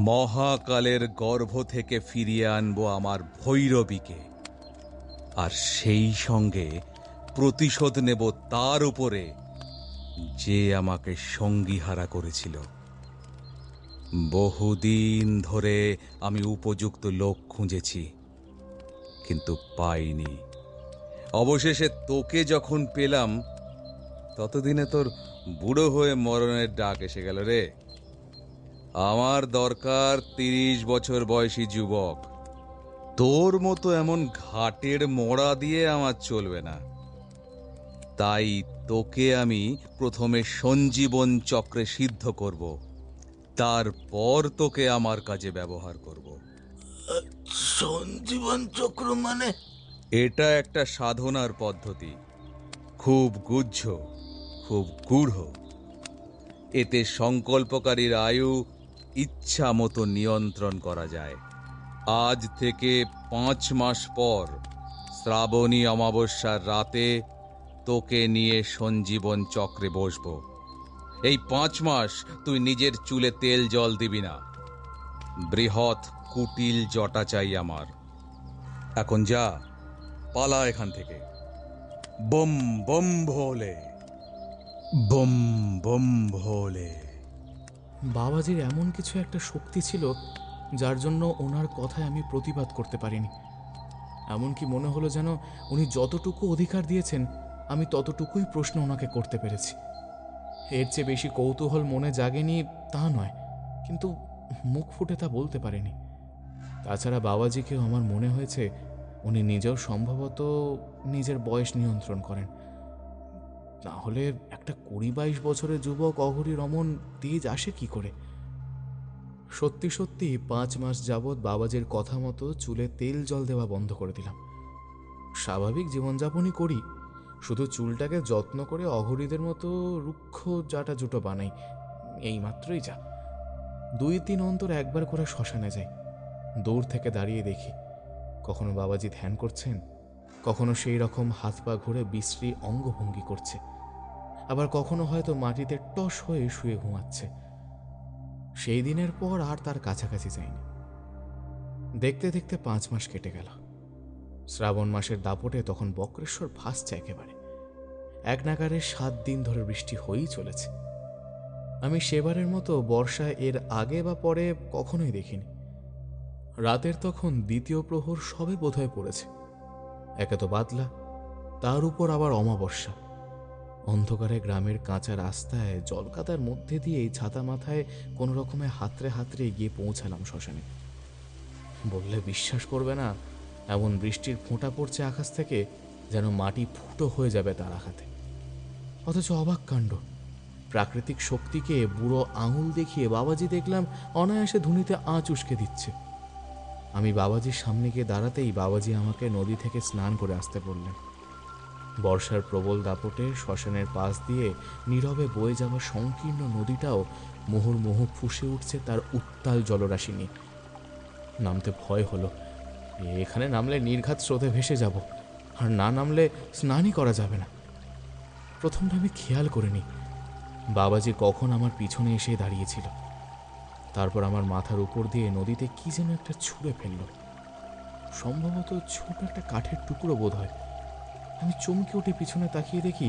মহাকালের গর্ভ থেকে ফিরিয়ে আনবো আমার ভৈরবীকে, আর সেই সঙ্গে প্রতিশোধ নেব তার উপরে যে আমাকে সঙ্গীহারা করেছিল। বহুদিন ধরে আমি উপযুক্ত লোক খুঁজেছি, কিন্তু পাইনি। অবশেষে তোকে যখন পেলাম, ততদিনে তোর বুড়ো হয়ে মরণের ডাক এসে গেল রে। আমার দরকার 30 বছর বয়সী যুবক। তোর মতো এমন ঘাটের মোড়া দিয়ে আমার চলবে না। তাই তোকে আমি প্রথমে সঞ্জীবন চক্রে সিদ্ধ করব, তারপর তোকে আমার কাজে ব্যবহার করব। সঞ্জীবন চক্র মানে? এটা একটা সাধনার পদ্ধতি, খুব গুহ্য, খুব গূঢ়। এতে সংকল্পকারীর আয়ু ইচ্ছা মতো নিয়ন্ত্রণ করা যায়। আজ থেকে 5 মাস পর শ্রাবণী অমাবস্যার রাতে তোকে নিয়ে সঞ্জীবন চক্রে বসব। এই 5 মাস তুই নিজের চুলে তেল জল দিবি না। বৃহৎ কুটিল জটা চাই আমার। এখন যা, পালা এখান থেকে। বম বম ভোলে, বম বম ভোলে। বাবাজির এমন কিছু একটা শক্তি ছিল যার জন্য ওনার কথায় আমি প্রতিবাদ করতে পারিনি। এমনকি মনে হলো যেন উনি যতটুকু অধিকার দিয়েছেন আমি ততটুকুই প্রশ্ন ওনাকে করতে পেরেছি। এর চেয়ে বেশি কৌতূহল মনে জাগেনি তা নয়, কিন্তু মুখ ফুটে তা বলতে পারিনি। তাছাড়া বাবাজিকেও আমার মনে হয়েছে উনি নিজেও সম্ভবত নিজের বয়স নিয়ন্ত্রণ করেন। না হলে একটা 20-22 বছরের যুবক অঘরী রমন তেজ আসে কি করে? সত্যি সত্যি 5 মাস যাবৎ বাবাজির কথা মতো চুলে তেল জল দেওয়া বন্ধ করে দিলাম। স্বাভাবিক জীবনযাপনই করি, শুধু চুলটাকে যত্ন করে অঘরীদের মতো রুক্ষ জাটা জুটো বানাই, এই মাত্রই যা। 2-3 অন্তর একবার করে শ্মশানে যাই। দূর থেকে দাঁড়িয়ে দেখি কখনো বাবাজি ধ্যান করছেন, কখনো সেই রকম হাত পা ঘুরে বিশ্রী অঙ্গভঙ্গি করছে, আবার কখনো হয়তো মাটিতে টস হয়ে শুয়ে ঘুমাচ্ছে। সেই দিনের পর আর তার কাছাকাছি যায়নি। দেখতে দেখতে 5 মাস কেটে গেল। শ্রাবণ মাসের দাপটে তখন বক্রেশ্বর ভাসছে একেবারে। এক নাগারে 7 দিন ধরে বৃষ্টি হয়েই চলেছে। আমি সেবারের মতো বর্ষা এর আগে বা পরে কখনোই দেখিনি। রাতের তখন 2য় প্রহর সবে বোধহয় পড়েছে। একে তো বাদলা, তার উপর আবার অমাবস্যা। অন্ধকারে গ্রামের কাঁচা রাস্তায় জলকাদার মধ্যে দিয়েই ছাতা মাথায় কোনো রকমে হাতড়ে হাতড়ে গিয়ে পৌঁছালাম শ্মশানে। বললে বিশ্বাস করবে না, এমন বৃষ্টির ফোঁটা পড়ছে আকাশ থেকে যেন মাটি ফুটো হয়ে যাবে তার আঘাতে। অথচ অবাক কাণ্ড, প্রাকৃতিক শক্তিকে বুড়ো আঙুল দেখিয়ে বাবাজি দেখলাম অনায়াসে ধুনিতে আঁচ উস্কে দিচ্ছে। আমি বাবাজির সামনে গিয়ে দাঁড়াতেই বাবাজি আমাকে নদী থেকে স্নান করে আসতে বললেন। বর্ষার প্রবল দাপটে শ্মশানের পাশ দিয়ে নীরবে বয়ে যাওয়া সংকীর্ণ নদীটাও মুহুর্মুহু ফুঁসে উঠছে তার উত্তাল জলরাশি নিয়ে। নামতে ভয় হলো। এখানে নামলে নির্ঘাত স্রোতে ভেসে যাব, আর না নামলে স্নানই করা যাবে না। প্রথমটা আমি খেয়াল করিনি বাবাজি কখন আমার পিছনে এসে দাঁড়িয়েছিল। তারপর আমার মাথার উপর দিয়ে নদীতে কি যেন একটা ছুঁড়ে ফেলল, সম্ভবত ছোট একটা কাঠের টুকরো বোধ হয়। আমি চমকে উঠে পিছনে তাকিয়ে দেখি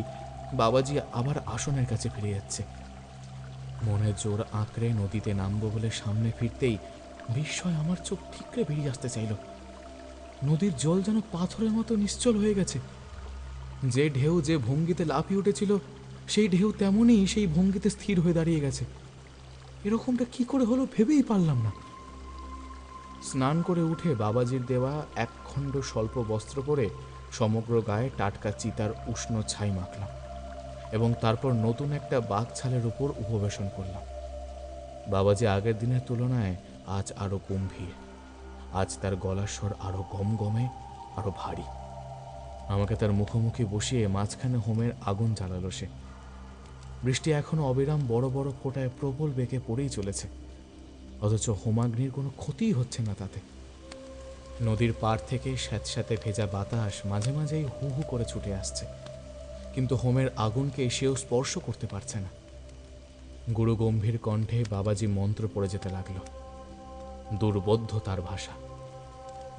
বাবাজি আবার আসনের কাছে ফিরে যাচ্ছে। মনের জোর আঁকড়ে নদীতে নামবো বলে সামনে ফিরতেই বিস্ময় আমার চোখ ঠিকরে বেরিয়ে আসতে চাইল। নদীর জল যেন পাথরের মতো নিশ্চল হয়ে গেছে। যে ঢেউ যে ভঙ্গিতে লাফিয়ে উঠেছিল সেই ঢেউ তেমনই সেই ভঙ্গিতে স্থির হয়ে দাঁড়িয়ে গেছে। এরকমটা কি করে হলো ভেবেই পারলাম না। স্নান করে উঠে বাবাজির দেওয়া একখণ্ড স্বল্প বস্ত্র পরে সমগ্র গায়ে টাটকা চিতার উষ্ণ ছাই মাখলাম এবং তারপর নতুন একটা বাঘ ছালের উপর উপবেশন করলাম। বাবাজি আগের দিনের তুলনায় আজ আরো গম্ভীর। আজ তার গলার স্বর আরো গমগমে, আরো ভারী। আমাকে তার মুখোমুখি বসিয়ে মাঝখানে হোমের আগুন জ্বালালো সে। বৃষ্টি এখনো অবিরাম বড় বড় ফোঁটায় প্রবল বেগে পড়েই চলেছে, অথচ হোমাগ্নির কোনো ক্ষতিই হচ্ছে না তাতে। নদীর পাড় থেকে স্যাঁতস্যাঁতে ভেজা বাতাস মাঝে মাঝেই হু হু করে ছুটে আসছে, কিন্তু হোমের আগুনকে সেও স্পর্শ করতে পারছে না। গুরু গম্ভীর কণ্ঠে বাবাজি মন্ত্র পড়ে যেতে লাগলো। দুর্বোধ্য তার ভাষা।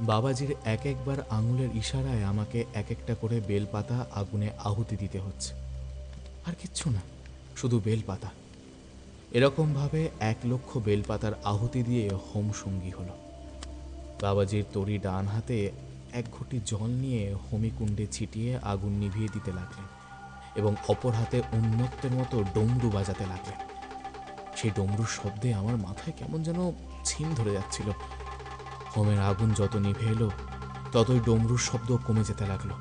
বাবাজির এক একবার আঙুলের ইশারায় আমাকে এক একটা করে বেলপাতা আগুনে আহুতি দিতে হচ্ছে। আর কিচ্ছু না, শুধু বেলপাতা। এরকমভাবে 1,00,000 বেলপাতার আহুতি দিয়ে হোম সঙ্গী হলো। বাবাজির তরি ডান হাতে এক ঘটি জল নিয়ে হোমিকুণ্ডে ছিটিয়ে আগুন নিভিয়ে দিতে লাগলেন এবং অপর হাতে উন্মত্তের মতো ডমরু বাজাতে লাগলেন। সেই ডমরুর শব্দে আমার মাথায় কেমন যেন ছিন ধরে যাচ্ছিল। হোমের আগুন যত নিভে এলো ততই ডমরুর শব্দ কমে যেতে লাগলো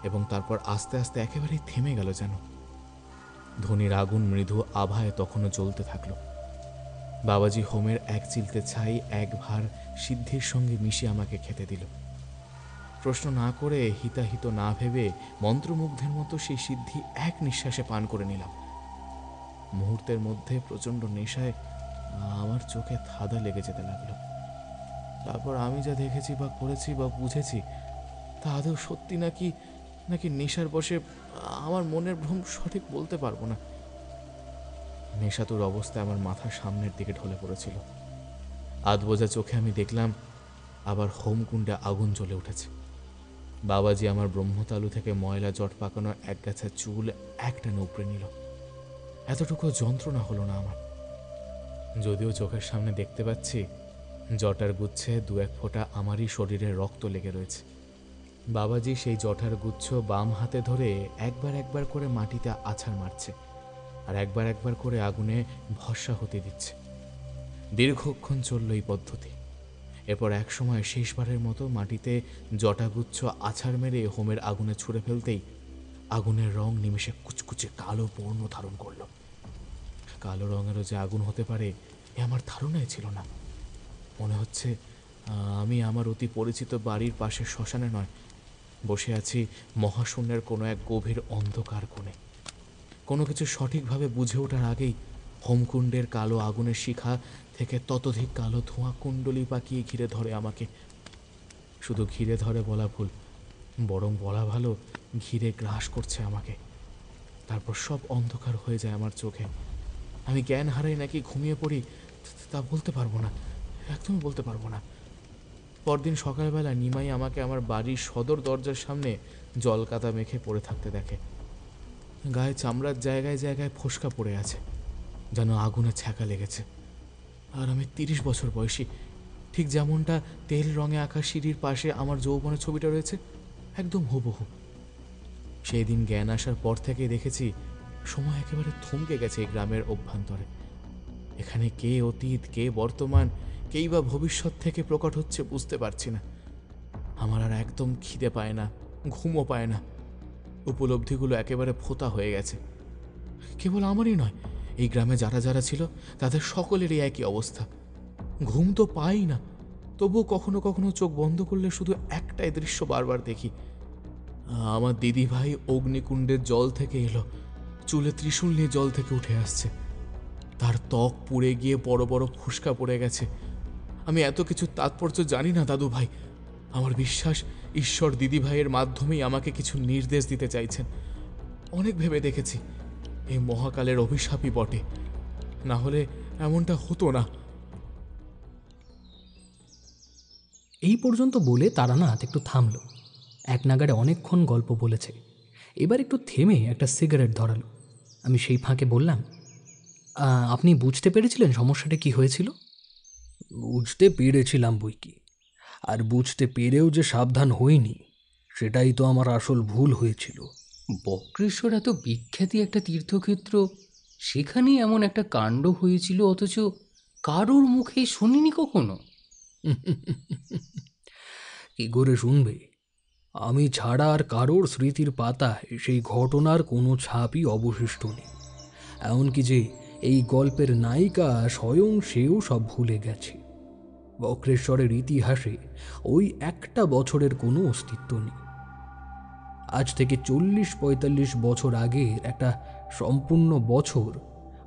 এবং তারপর আস্তে আস্তে একেবারেই থেমে গেল যেন। ধনির আগুন মৃদু আভায় তখনও জ্বলতে থাকলো। বাবাজি হোমের এক চিলতে ছাই এক ভার সিদ্ধির সঙ্গে মিশিয়ে আমাকে খেতে দিল। প্রশ্ন না করে, হিতাহিত না ভেবে মন্ত্রমুগ্ধের মতো সেই সিদ্ধি এক নিঃশ্বাসে পান করে নিলাম। মুহূর্তের মধ্যে প্রচণ্ড নেশায় আমার চোখে ধাঁধা লেগে যেতে লাগলো। তারপর আমি যা দেখেছি বা করেছি বা বুঝেছি তা আদৌ সত্যি নাকি নাকি নেশার বশে আমার মনের ভ্রম সঠিক বলতে পারবো না। নেশাতুর অবস্থায় আমার মাথার সামনের দিকে ঢলে পড়েছিল। আধবোঝা চোখে আমি দেখলাম আবার হোমকুণ্ডে আগুন জ্বলে উঠেছে। বাবাজি আমার ব্রহ্মতালু থেকে ময়লা জট পাকানো একগাছা চুল একটানে উপড়ে নিল। এতটুকু যন্ত্রণা হলো না আমার। যদিও চোখের সামনে দেখতে পাচ্ছি জটার গুচ্ছে 2-1 ফোঁটা আমারই শরীরে রক্ত লেগে রয়েছে। বাবাজি সেই জটার গুচ্ছ বাম হাতে ধরে একবার একবার করে মাটিতে আছাড় মারছে আর একবার একবার করে আগুনে ভস্মা হতে দিচ্ছে। দীর্ঘক্ষণ চলল এই পদ্ধতি। এরপর একসময় শেষবারের মতো মাটিতে জটাগুচ্ছ আছাড় মেরে হোমের আগুনে ছুঁড়ে ফেলতেই আগুনের রং নিমেষে কুচকুচে কালো বর্ণ ধারণ করল। কালো রঙেরও যে আগুন হতে পারে এ আমার ধারণাই ছিল না। মনে হচ্ছে আমি আমার অতি পরিচিত বাড়ির পাশে শ্মশানে নয়, বসে আছি মহাশূন্যের কোনো এক গভীর অন্ধকার কোণে। কোনো কিছু সঠিকভাবে বুঝে ওঠার আগেই হোমকুণ্ডের কালো আগুনের শিখা থেকে ততোধিক কালো ধোঁয়া কুণ্ডলি পাকিয়ে ঘিরে ধরে আমাকে। শুধু ঘিরে ধরে বলা ভুল, বরং বলা ভালো ঘিরে গ্রাস করছে আমাকে। তারপর সব অন্ধকার হয়ে যায় আমার চোখে। আমি জ্ঞান হারাই নাকি ঘুমিয়ে পড়ি তা বলতে পারবো না, একদমই বলতে পারবো না। পরদিন সকালবেলা নিমাই আমাকে আমার বাড়ির সদর দরজার সামনে জলকাদা মেখে পড়ে থাকতে দেখে। গায়ে চামড়ার জায়গায় জায়গায় ফোসকা পড়ে আছে, যেন আগুনে ছ্যাঁকা লেগেছে। আর আমি 30 বছর বয়সী, ঠিক যেমনটা তেল রঙে আঁকা সিঁড়ির পাশে আমার যৌবনের ছবিটা রয়েছে, একদম হুবহু। সেই দিন জ্ঞান আসার পর থেকে দেখেছি সময় একেবারে থমকে গেছে এই গ্রামের অভ্যন্তরে। এখানে কে অতীত, কে বর্তমান, কেই বা ভবিষ্যৎ থেকে প্রকট হচ্ছে বুঝতে পারছি না। আমার আর একদম খিদে পায় না, ঘুমও পায় না। উপলব্ধিগুলো একেবারে ফোঁতা হয়ে গেছে। কেবল আমারই নয়, এই গ্রামে যারা যারা ছিল তাদের সকলেরই একই অবস্থা। ঘুম তো পাই না, তবুও কখনো কখনো চোখ বন্ধ করলে শুধু একটাই দৃশ্য বারবার দেখি। আমার দিদি ভাই অগ্নিকুণ্ডের জল থেকে এলো, চুলে ত্রিশূল নিয়ে জল থেকে উঠে আসছে। তার ত্বক পুড়ে গিয়ে বড় বড় ফুসকা পড়ে গেছে। আমি এত কিছু তাৎপর্য জানি না দাদু ভাই। আমার বিশ্বাস ঈশ্বর দিদি ভাইয়ের মাধ্যমেই আমাকে কিছু নির্দেশ দিতে চাইছেন। অনেক ভেবে দেখেছি এই মহাকালের অভিশাপই বটে, না হলে এমনটা হতো না। এই পর্যন্ত বলে তারানাথ একটু থামল। এক নাগাড়ে অনেকক্ষণ গল্প বলেছে। এবার একটু থেমে একটা সিগারেট ধরালো। আমি সেই ফাঁকে বললাম, আপনি বুঝতে পেরেছিলেন সমস্যাটা কি হয়েছিল? বুঝতে পেরেছিলাম বই কি, আর বুঝতে পেরেও যে সাবধান হইনি সেটাই তো আমার আসল ভুল হয়েছিল। বক্রেশ্বর এত বিখ্যাতি একটা তীর্থক্ষেত্র, সেখানেই এমন একটা কাণ্ড হয়েছিল, অথচ কারোর মুখে শুনিনি কখনো। কি করে শুনবে? আমি ছাড়া আর কারোর স্মৃতির পাতায় সেই ঘটনার কোনো ছাপই অবশিষ্ট নেই। এমনকি যে এই গল্পের নায়িকা স্বয়ং সেও সব ভুলে গেছে। বক্রেশ্বরের ইতিহাসে ওই একটা বছরের কোনো অস্তিত্ব নেই। আজ থেকে 40-45 বছর আগের একটা সম্পূর্ণ বছর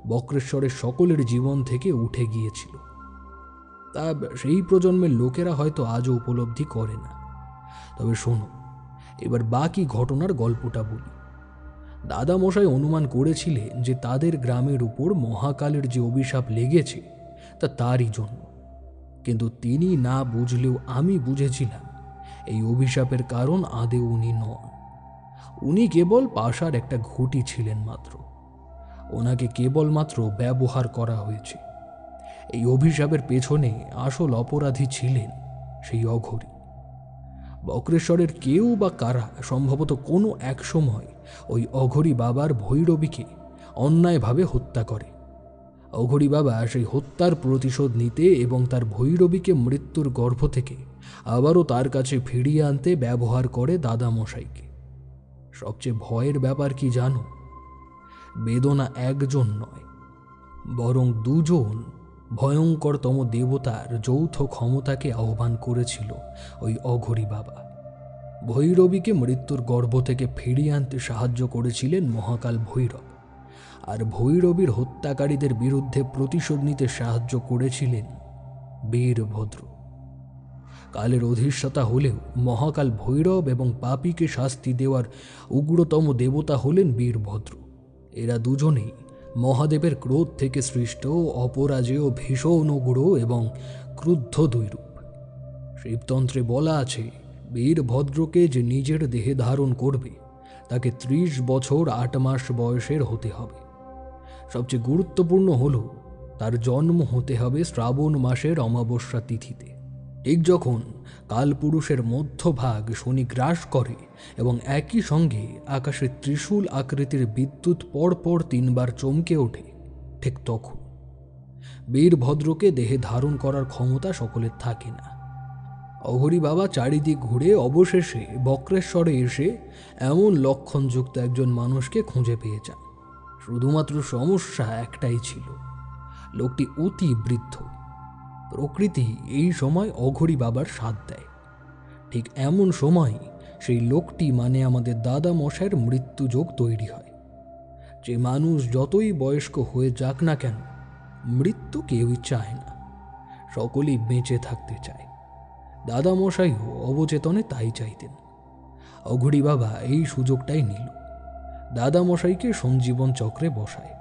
বক্রেশ্বরের সকলের জীবন থেকে উঠে গিয়েছিল। তা সেই প্রজন্মের লোকেরা হয়তো আজও উপলব্ধি করে না। তবে শোনো, এবার বাকি ঘটনার গল্পটা বলি। দাদামশাই অনুমান করেছিলেন যে তাদের গ্রামের উপর মহাকালের যে অভিশাপ লেগেছে তা তারই জন্য। কিন্তু তিনি না বুঝলেও আমি বুঝেছিলাম এই অভিশাপের কারণ আদৌ উনি নন। উনি কেবল পাশার একটা ঘুঁটি ছিলেন মাত্র। ওনাকে কেবলমাত্র ব্যবহার করা হয়েছে। এই অভিশাপের পেছনে আসল অপরাধী ছিলেন সেই অঘরী। বক্রেশ্বরের কেউ বা কারা সম্ভবত কোনো এক সময় ওই অঘরী বাবার ভৈরবীকে অন্যায়ভাবে হত্যা করে। অঘরী বাবা সেই হত্যার প্রতিশোধ নিতে এবং তার ভৈরবীকে মৃত্যুর গর্ভ থেকে আবারও তার কাছে ফিরিয়ে আনতে ব্যবহার করে দাদামশাইকে। সবচেয়ে ভয়ের ব্যাপার কি জানো? বেদনা একজন নয়, বরং দুজন ভয়ঙ্করতম দেবতার যৌথ ক্ষমতাকে আহ্বান করেছিল ওই অঘরী বাবা। ভৈরবীকে মৃত্যুর গর্ভ থেকে ফিরিয়ে আনতে সাহায্য করেছিলেন মহাকাল ভৈরব, আর ভৈরবীর হত্যাকারীদের বিরুদ্ধে প্রতিশোধ নিতে সাহায্য করেছিলেন বীরভদ্র। কালের অধিষ্ঠাতা হলেও মহাকাল ভৈরব এবং পাপীকে শাস্তি দেওয়ার উগ্রতম দেবতা হলেন বীরভদ্র। এরা দুজনেই মহাদেবের ক্রোধ থেকে সৃষ্ট অপরাজেয় ভীষণ উগ্র এবং ক্রুদ্ধ দুইরূপ। শিবতন্ত্রে বলা আছে, বীরভদ্রকে যে নিজের দেহে ধারণ করবে তাকে 30 বছর 8 মাস বয়সের হতে হবে। সবচেয়ে গুরুত্বপূর্ণ হল তার জন্ম হতে হবে শ্রাবণ মাসের অমাবস্যা তিথিতে। ঠিক যখন কালপুরুষের মধ্যভাগ শনি গ্রাস করে এবং একই সঙ্গে আকাশে ত্রিশূল আকৃতির বিদ্যুৎ পরপর 3 বার চমকে ওঠে, ঠিক তখন বীরভদ্রকে দেহে ধারণ করার ক্ষমতা সকলের থাকে না। অঘরী বাবা চারিদিক ঘুরে অবশেষে বক্রেশ্বরে এসে এমন লক্ষণযুক্ত একজন মানুষকে খুঁজে পেয়ে যান। শুধুমাত্র সমস্যা একটাই ছিল, লোকটি অতি বৃদ্ধ। প্রকৃতি এই সময় অঘরী বাবার সাথ দেয়। ঠিক এমন সময় সেই লোকটি মানে আমাদের দাদা মশাইয়ের মৃত্যুযোগ তৈরি হয়। যে মানুষ যতই বয়স্ক হয়ে যাক না কেন, মৃত্যু কেউই চায় না, সকলেই বেঁচে থাকতে চায়। দাদামশাইও অবচেতনে তাই চাইতেন। অঘরী বাবা এই সুযোগটাই নিল। দাদামশাইকে সঞ্জীবন চক্রে বসায়।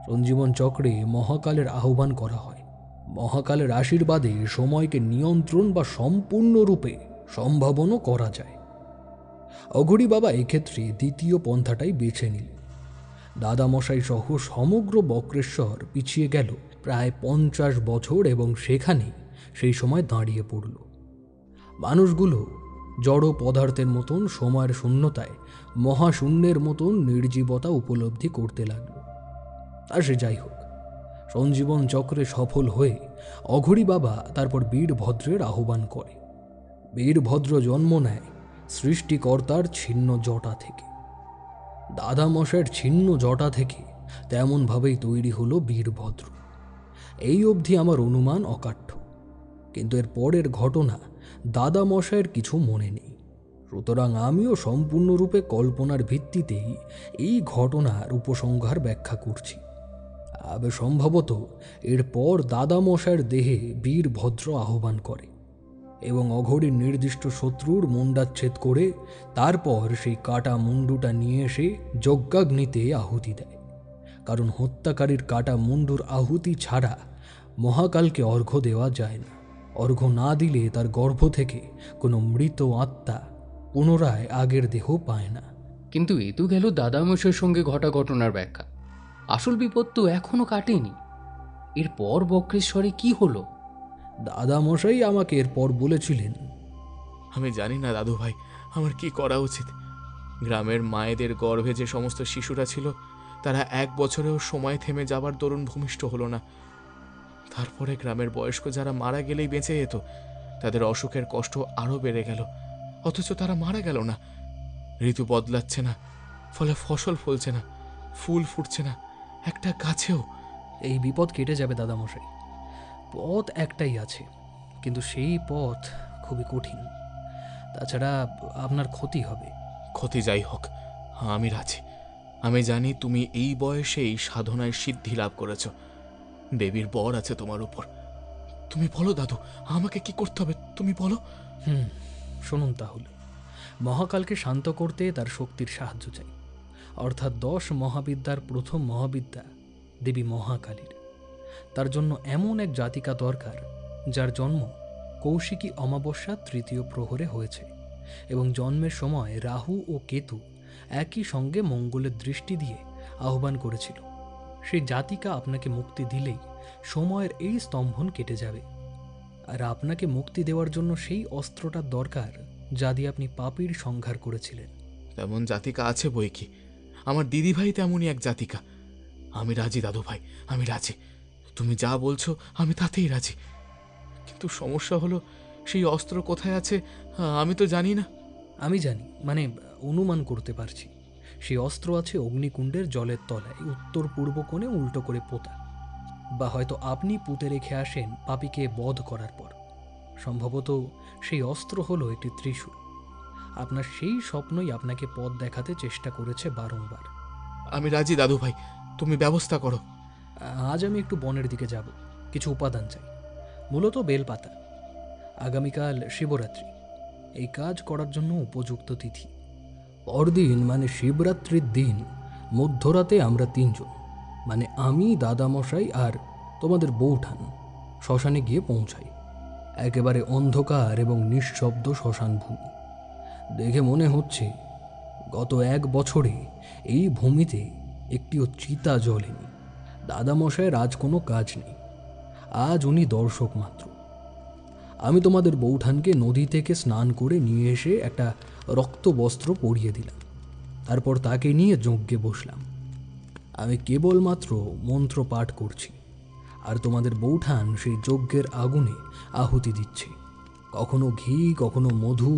সঞ্জীবন চক্রে মহাকালের আহ্বান করা হয়। মহাকালের আশীর্বাদে সময়কে নিয়ন্ত্রণ বা সম্পূর্ণরূপে সম্ভাবনও করা যায়। অঘরী বাবা এক্ষেত্রে দ্বিতীয় পন্থাটাই বেছে নিলেন। দাদামশাই সহ সমগ্র বক্রেশ্বর পিছিয়ে গেল প্রায় 50 বছর এবং সেখানেই সেই সময় দাঁড়িয়ে পড়ল। মানুষগুলো জড় পদার্থের মতন সময়ের শূন্যতায় মহাশূন্যের মতন নির্জীবতা উপলব্ধি করতে লাগল। আর সে যাই হোক, সঞ্জীবন চক্রে সফল হয়ে অঘরী বাবা তারপর বীরভদ্রের আহ্বান করে। বীরভদ্র জন্ম নেয় সৃষ্টিকর্তার ছিন্ন জটা থেকে। দাদামশাইয়ের ছিন্ন জটা থেকে তেমনভাবেই তৈরি হলো বীরভদ্র। এই অবধি আমার অনুমান অকাঠ্য, কিন্তু এর পরের ঘটনা দাদামশাইয়ের কিছু মনে নেই। সুতরাং আমিও সম্পূর্ণরূপে কল্পনার ভিত্তিতেই এই ঘটনার উপসংহার ব্যাখ্যা করছি। সম্ভবত এরপর দাদামশাইয়ের দেহে বীরভদ্র আহ্বান করে এবং অঘরীর নির্দিষ্ট শত্রুর মুণ্ডাচ্ছেদ করে তারপর সেই কাটা মুন্ডুটা নিয়ে এসে যজ্ঞাগ্নিতে আহুতি দেয়। কারণ হত্যাকারীর কাটা মুন্ডুর আহুতি ছাড়া মহাকালকে অর্ঘ্য দেওয়া যায় না। অর্ঘ্য না দিলে তার গর্ভ থেকে কোনো মৃত আত্মা পুনরায় আগের দেহ পায় না। কিন্তু এ তো গেল দাদামশাইয়ের সঙ্গে ঘটা ঘটনার ব্যাখ্যা। আসল বিপদ তো এখনো কাটেনি। এরপর বক্রেশ্বরে কি হলো? দাদামশাই আমাকে এরপর বলেছিলেন, আমি জানি না দাদু ভাই, আমার কি করা উচিত। গ্রামের মায়েদের গর্ভে যে সমস্ত শিশুরা ছিল তারা 1 বছরেও সময় থেমে যাবার দরুন ভূমিষ্ঠ হলো না। তারপরে গ্রামের বয়স্ক যারা মারা গেলেই বেঁচে যেত, তাদের অসুখের কষ্ট আরও বেড়ে গেল, অথচ তারা মারা গেল না। ঋতু বদলাচ্ছে না, ফলে ফসল ফলছে না, ফুল ফুটছে না, একটা গাছেও। এই বিপদ কেটে যাবে দাদামশাই। পথ একটাই আছে, কিন্তু সেই পথ খুবই কঠিন। তাছাড়া আপনার ক্ষতি হবে। ক্ষতি যাই হোক, আমি রাজি। আমি জানি তুমি এই বয়সেই সাধনায় সিদ্ধি লাভ করেছ। দেবীর বর আছে তোমার উপর। তুমি বলো দাদু, আমাকে কি করতে হবে, তুমি বলো। শুনুন তাহলে, মহাকালকে শান্ত করতে তার শক্তির সাহায্য চাই। অর্থাৎ 10 মহাবিদ্যার প্রথম মহাবিদ্যা দেবী মহাকালীর। তার জন্য এমন এক জাতিকা দরকার যার জন্ম কৌশিকী অমাবস্যা 3য় প্রহরে হয়েছে এবং জন্মের সময় রাহু ও কেতু একই সঙ্গে মঙ্গলের দৃষ্টি দিয়ে আহ্বান করেছিল। সেই জাতিকা আপনাকে মুক্তি দিলেই সময়ের এই স্তম্ভন কেটে যাবে। আর আপনাকে মুক্তি দেওয়ার জন্য সেই অস্ত্রটার দরকার যা দিয়ে আপনি পাপীর সংহার করেছিলেন। তেমন জাতিকা আছে বই কি, আমার দিদিভাই তেমনই এক জাতিকা। আমি রাজি দাদু ভাই, আমি রাজি। তুমি যা বলছো আমি তাতেই রাজি। কিন্তু সমস্যা হলো, সেই অস্ত্র কোথায় আছে আমি তো জানি না। আমি জানি, মানে অনুমান করতে পারছি। সেই অস্ত্র আছে অগ্নিকুণ্ডের জলের তলায় উত্তর পূর্ব কোণে উল্টো করে পোতা, বা হয়তো আপনি পুঁতে রেখে আসেন পাপীকে বধ করার পর। সম্ভবত সেই অস্ত্র হলো একটি ত্রিশূল। আপনার সেই স্বপ্নই আপনাকে পথ দেখাতে চেষ্টা করেছে বারংবার। আমি রাজি দাদু ভাই, তুমি ব্যবস্থা করো। আজ আমি একটু বনের দিকে যাব, কিছু উপাদান চাই, মূলত বেলপাতা। আগামীকাল শিবরাত্রি, এই কাজ করার জন্য উপযুক্ত তিথি। পরদিন মানে শিবরাত্রির দিন মধ্যরাতে আমরা 3 জন, মানে আমি, দাদামশাই আর তোমাদের বৌঠান শ্মশানে গিয়ে পৌঁছাই। একেবারে অন্ধকার এবং নিঃশব্দ শ্মশান ভূমি। দেখে মনে হচ্ছে গত 1 বছরে এই ভূমিতে একটিও চিতা জ্বলেনি। দাদামশাইয়ের আজ কোনো কাজ নেই, আজ উনি দর্শক মাত্র। আমি তোমাদের বৌঠানকে নদী থেকে স্নান করে নিয়ে এসে একটা রক্ত বস্ত্র পরিয়ে দিলাম। তারপর তাকে নিয়ে যজ্ঞে বসলাম। আমি কেবলমাত্র মন্ত্র পাঠ করছি, আর তোমাদের বৌঠান সেই যজ্ঞের আগুনে আহুতি দিচ্ছে। কখনো ঘি, কখনো মধু,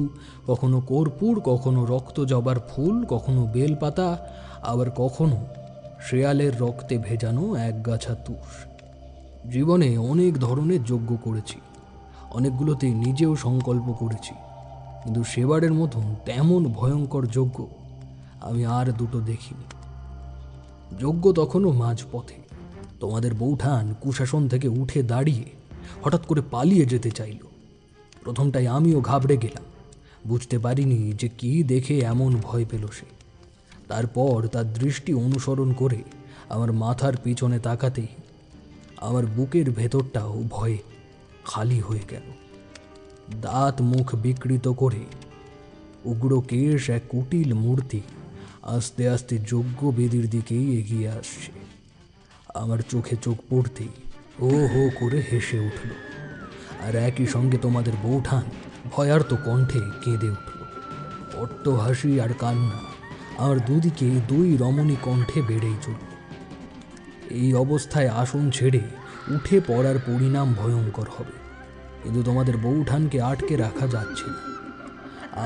কখনো কর্পূর, কখনো রক্ত জবার ফুল, কখনো বেলপাতা, আবার কখনো শেয়ালের রক্তে ভেজানো 1 গাছা তুষ। জীবনে অনেক ধরনের যজ্ঞ করেছি, অনেকগুলোতে নিজেও সংকল্প করেছি, কিন্তু সেবারের মতন তেমন ভয়ঙ্কর যজ্ঞ আমি আর দুটো দেখিনি। যজ্ঞ তখনও মাঝপথে। তোমাদের বৌঠান কুশাসন থেকে উঠে দাঁড়িয়ে হঠাৎ করে পালিয়ে যেতে চাইল। প্রথমটায় আমিও ঘাবড়ে গেলাম, বুঝতে পারিনি যে কি দেখে এমন ভয় পেল সে। তারপর তার দৃষ্টি অনুসরণ করে আমার মাথার পিছনে তাকাতেই আমার বুকের ভেতরটাও ভয়ে খালি হয়ে গেল। দাঁত মুখ বিকৃত করে উগ্র কেশ এক কুটিল মূর্তি আস্তে আস্তে যজ্ঞ বেদির দিকেই এগিয়ে আসছে। আমার চোখে চোখ পড়তেই হো হো করে হেসে উঠল, আর একই সঙ্গে তোমাদের বৌঠান ভয়ার্ত কণ্ঠে কেঁদে উঠল। অট্ট হাসি আর কান্না আর দুদিকে 2 রমণী কণ্ঠে বেড়েই চলল। এই অবস্থায় আসন ছেড়ে উঠে পড়ার পরিণাম ভয়ঙ্কর হবে, কিন্তু তোমাদের বৌঠানকে আটকে রাখা যাচ্ছে না।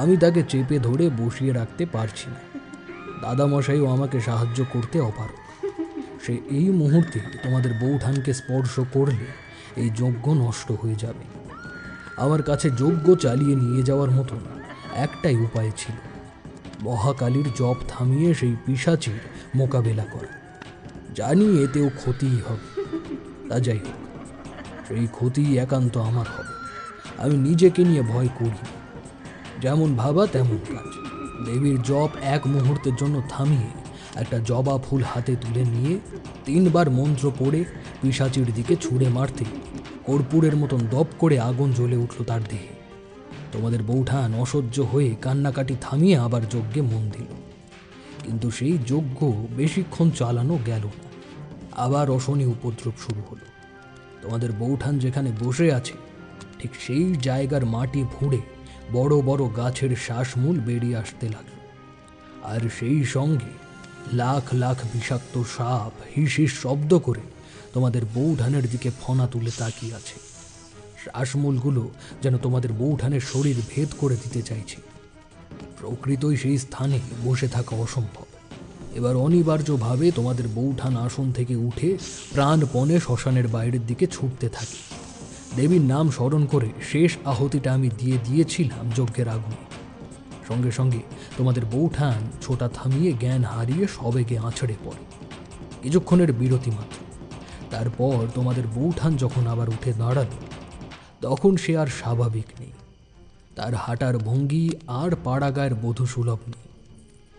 আমি তাকে চেপে ধরে বসিয়ে রাখতে পারছি না। দাদামশাইও আমাকে সাহায্য করতে অপারগ। সে এই মুহূর্তে তোমাদের বৌঠানকে স্পর্শ করলে এই যজ্ঞ নষ্ট হয়ে যাবে। আমার কাছে যজ্ঞ চালিয়ে নিয়ে যাওয়ার মতন একটাই উপায় ছিল, মহাকালীর জপ থামিয়ে সেই পিশাচের মোকাবেলা করা। জানি এতেও ক্ষতিই হবে, তা যাই হোক, সেই ক্ষতি একান্ত আমার হবে। আমি নিজেকে নিয়ে ভয় করি না। যেমন ভাবা তেমন কাজ। দেবীর জপ 1 মুহূর্তের জন্য থামিয়ে একটা জবা ফুল হাতে তুলে নিয়ে 3 বার মন্ত্র পড়ে পিশাচির দিকে ছুঁড়ে মারতে কর্পূরের মতন দপ করে আগুন জ্বলে উঠল তার দেহে। তোমাদের বৌঠান অসহ্য হয়ে কান্নাকাটি থামিয়ে আবার যজ্ঞে মন দিল, কিন্তু সেই যজ্ঞ বেশিক্ষণ চালানো গেল না। আবার অশনি উপদ্রব শুরু হলো। তোমাদের বৌঠান যেখানে বসে আছে ঠিক সেই জায়গার মাটি ভুঁড়ে বড় বড় গাছের শ্বাসমূল বেরিয়ে আসতে লাগলো, আর সেই সঙ্গে লাখ লাখ বিষাক্ত সাপ হিস হিস শব্দ করে তোমাদের বৌঠানের দিকে ফনা তুলে তাকিয়ে আছে। শ্বাসমূলগুলো যেন তোমাদের বৌঠানের শরীর ভেদ করে দিতে চাইছে। প্রকৃতই সেই স্থানে বসে থাকা অসম্ভব। এবার অনিবার্যভাবে তোমাদের বৌঠান আসন থেকে উঠে প্রাণপণে শ্মশানের বাইরের দিকে ছুটতে থাকে। দেবীর নাম স্মরণ করে শেষ আহুতিটা আমি দিয়েছিলাম যজ্ঞের আগুনে। সঙ্গে সঙ্গে তোমাদের বৌঠান ছোটা থামিয়ে জ্ঞান হারিয়ে সবেগে আছড়ে পড়ে। কিছুক্ষণের বিরতি মাত্র। তারপর তোমাদের বৌঠান যখন আবার উঠে দাঁড়ালো, তখন সে আর স্বাভাবিক নেই। তার হাঁটার ভঙ্গি আর পাড়াগায়ের বধূসুলভ নেই।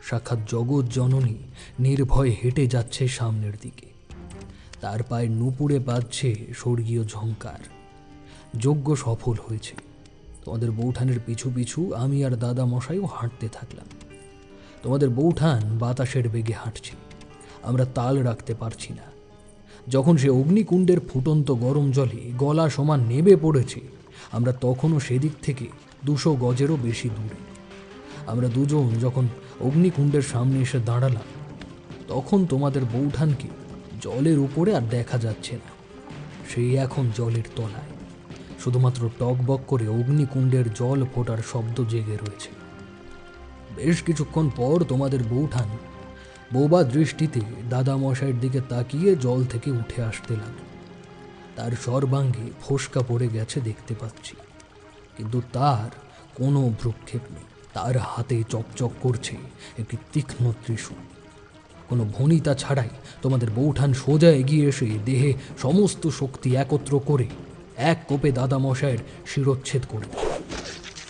সাক্ষাৎ জগৎ জননী নির্ভয়ে হেঁটে যাচ্ছে সামনের দিকে। তার পায়ে নুপুরে বাজছে স্বর্গীয় ঝংকার। যজ্ঞ সফল হয়েছে। তোমাদের বৌঠানের পিছু পিছু আমি আর দাদা মশাইও হাঁটতে থাকলাম। তোমাদের বৌঠান বাতাসের বেগে হাঁটছে, আমরা তাল রাখতে পারছি না। যখন সে অগ্নিকুণ্ডের ফুটন্ত গরম জলে গলা সমান নেবে পড়েছে, আমরা তখনও সেদিক থেকে 200 গজেরও বেশি দূরে। আমরা দুজন যখন অগ্নিকুণ্ডের সামনে এসে দাঁড়ালাম, তখন তোমাদের বৌঠানকে জলের উপরে আর দেখা যাচ্ছে না। সেই এখন জলের তলায় শুধুমাত্র টকবক করে অগ্নিকুণ্ডের জল ফোটার শব্দ জেগে রয়েছে। বেশ কিছুক্ষণ পর তোমাদের বৌঠান বোবা দৃষ্টিতে দাদামশাইয়ের দিকে তাকিয়ে জল থেকে উঠে আসতে লাগল। তার সর্বাঙ্গে ফোসকা পড়ে গেছে দেখতে পাচ্ছি, কিন্তু তার কোনো ভ্রুক্ষেপ নেই। তার হাতে চকচক করছে একটি তীক্ষ্ণ ত্রিশূল। কোনো ভনিতা ছাড়াই তোমাদের বৌঠান সোজা এগিয়ে এসে দেহে সমস্ত শক্তি একত্র করে এক কোপে দাদামশাইয়ের শিরোচ্ছেদ করে দেয়।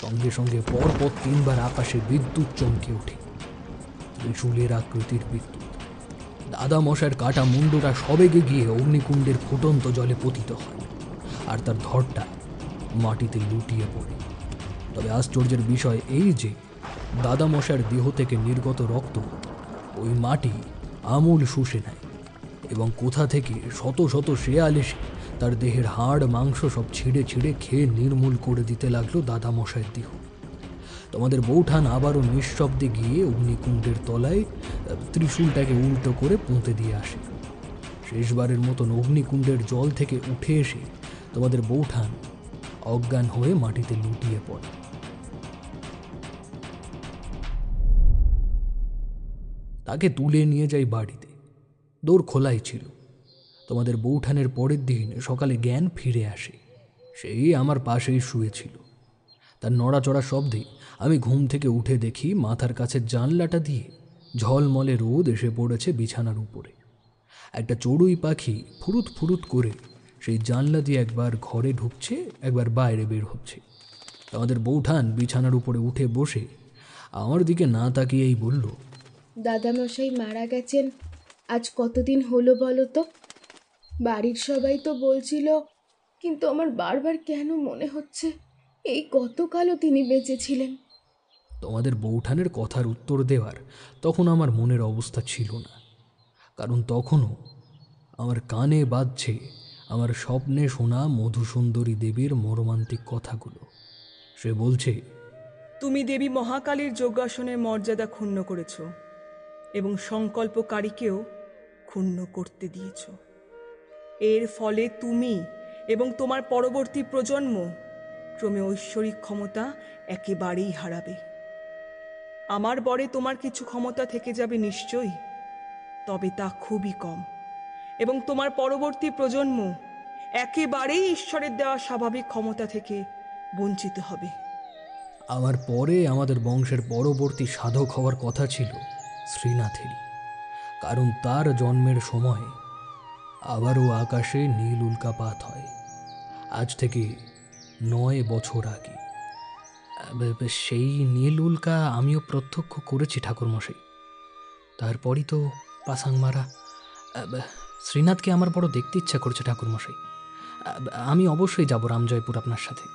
সঙ্গে সঙ্গে পরপর 3 বার আকাশে বিদ্যুৎ চমকে ওঠে। ত্রিশূলের আকৃতির বিদ্যুৎ। দাদামশাইয়ের কাটা মুন্ডটা সবেগে গিয়ে অগ্নিকুণ্ডের ফুটন্ত জলে পতিত হয়, আর তার ধরটা মাটিতে লুটিয়ে পড়ে। তবে আশ্চর্যের বিষয় এই যে দাদামশাইয়ের দেহ থেকে নির্গত রক্ত ওই মাটি আমূল শুষে নেয়, এবং কোথা থেকে শত শত শেয়াল এসে তার দেহের হাড় মাংস সব ছিঁড়ে ছিঁড়ে খেয়ে নির্মূল করে দিতে লাগলো দাদামশাইয়ের দেহ। তোমাদের বৌঠান আবারও নিঃশব্দে গিয়ে অগ্নিকুণ্ডের তলায় ত্রিশূলটাকে উল্টো করে পুঁতে দিয়ে আসে। শেষবারের মতন অগ্নিকুণ্ডের জল থেকে উঠে এসে তোমাদের বৌঠান অজ্ঞান হয়ে মাটিতে লুটিয়ে পড়ে। তাকে তুলে নিয়ে যাই বাড়িতে। দৌড় খোলাই ছিল। তোমাদের বৌঠানের পরের দিন সকালে জ্ঞান ফিরে আসে। সেই আমার পাশেই শুয়েছিল। তার নড়াচড়া শব্দে আমি ঘুম থেকে উঠে দেখি মাথার কাছে জানলাটা দিয়ে ঝলমলে রোদ এসে পড়েছে বিছানার উপরে। একটা চড়ুই পাখি ফুরুত ফুরুত করে সেই জানলা দিয়ে একবার ঘরে ঢুকছে, একবার বাইরে বের হচ্ছে। আমাদের বৌঠান বিছানার উপরে উঠে বসে আমার দিকে না তাকিয়েই বলল, দাদামশাই মারা গেছেন আজ কতদিন হলো বলো তো? বাড়ির সবাই তো বলছিল, কিন্তু আমার বারবার কেন মনে হচ্ছে এই গতকালও তিনি বেঁচে ছিলেন। তোমাদের বৌঠানের কথার উত্তর দেওয়ার তখন আমার মনের অবস্থা ছিল না, কারণ তখনও আমার কানে বাজছে আমার স্বপ্নে শোনা মধুসুন্দরী দেবীর মর্মান্তিক কথাগুলো। সে বলছে, তুমি দেবী মহাকালীর যজ্ঞাসনের মর্যাদা ক্ষুণ্ণ করেছ এবং সংকল্পকারীকেও ক্ষুণ্ণ করতে দিয়েছ। এর ফলে তুমি এবং তোমার পরবর্তী প্রজন্ম ক্রমে ঐশ্বরিক ক্ষমতা একেবারেই হারাবে। আমার বরে তোমার কিছু ক্ষমতা থেকে যাবে নিশ্চয়ই, তবে তা খুবই কম, এবং তোমার পরবর্তী প্রজন্ম একেবারেই ঈশ্বরের দেওয়া স্বাভাবিক ক্ষমতা থেকে বঞ্চিত হবে। আমার পরে আমাদের বংশের পরবর্তী সাধক হওয়ার কথা ছিল শ্রীনাথেরই, কারণ তার জন্মের সময় আবারও আকাশে নীল উল্কাপাত হয়, আজ থেকে 9 বছর আগে। সেই নীল উল্কা আমিও প্রত্যক্ষ করেছি ঠাকুরমশাই। তারপরই তো পাসাং মারা। শ্রীনাথকে আমার বড় দেখতে ইচ্ছা করছে ঠাকুরমশাই। আমি অবশ্যই যাব রামজয়পুর আপনার সাথে।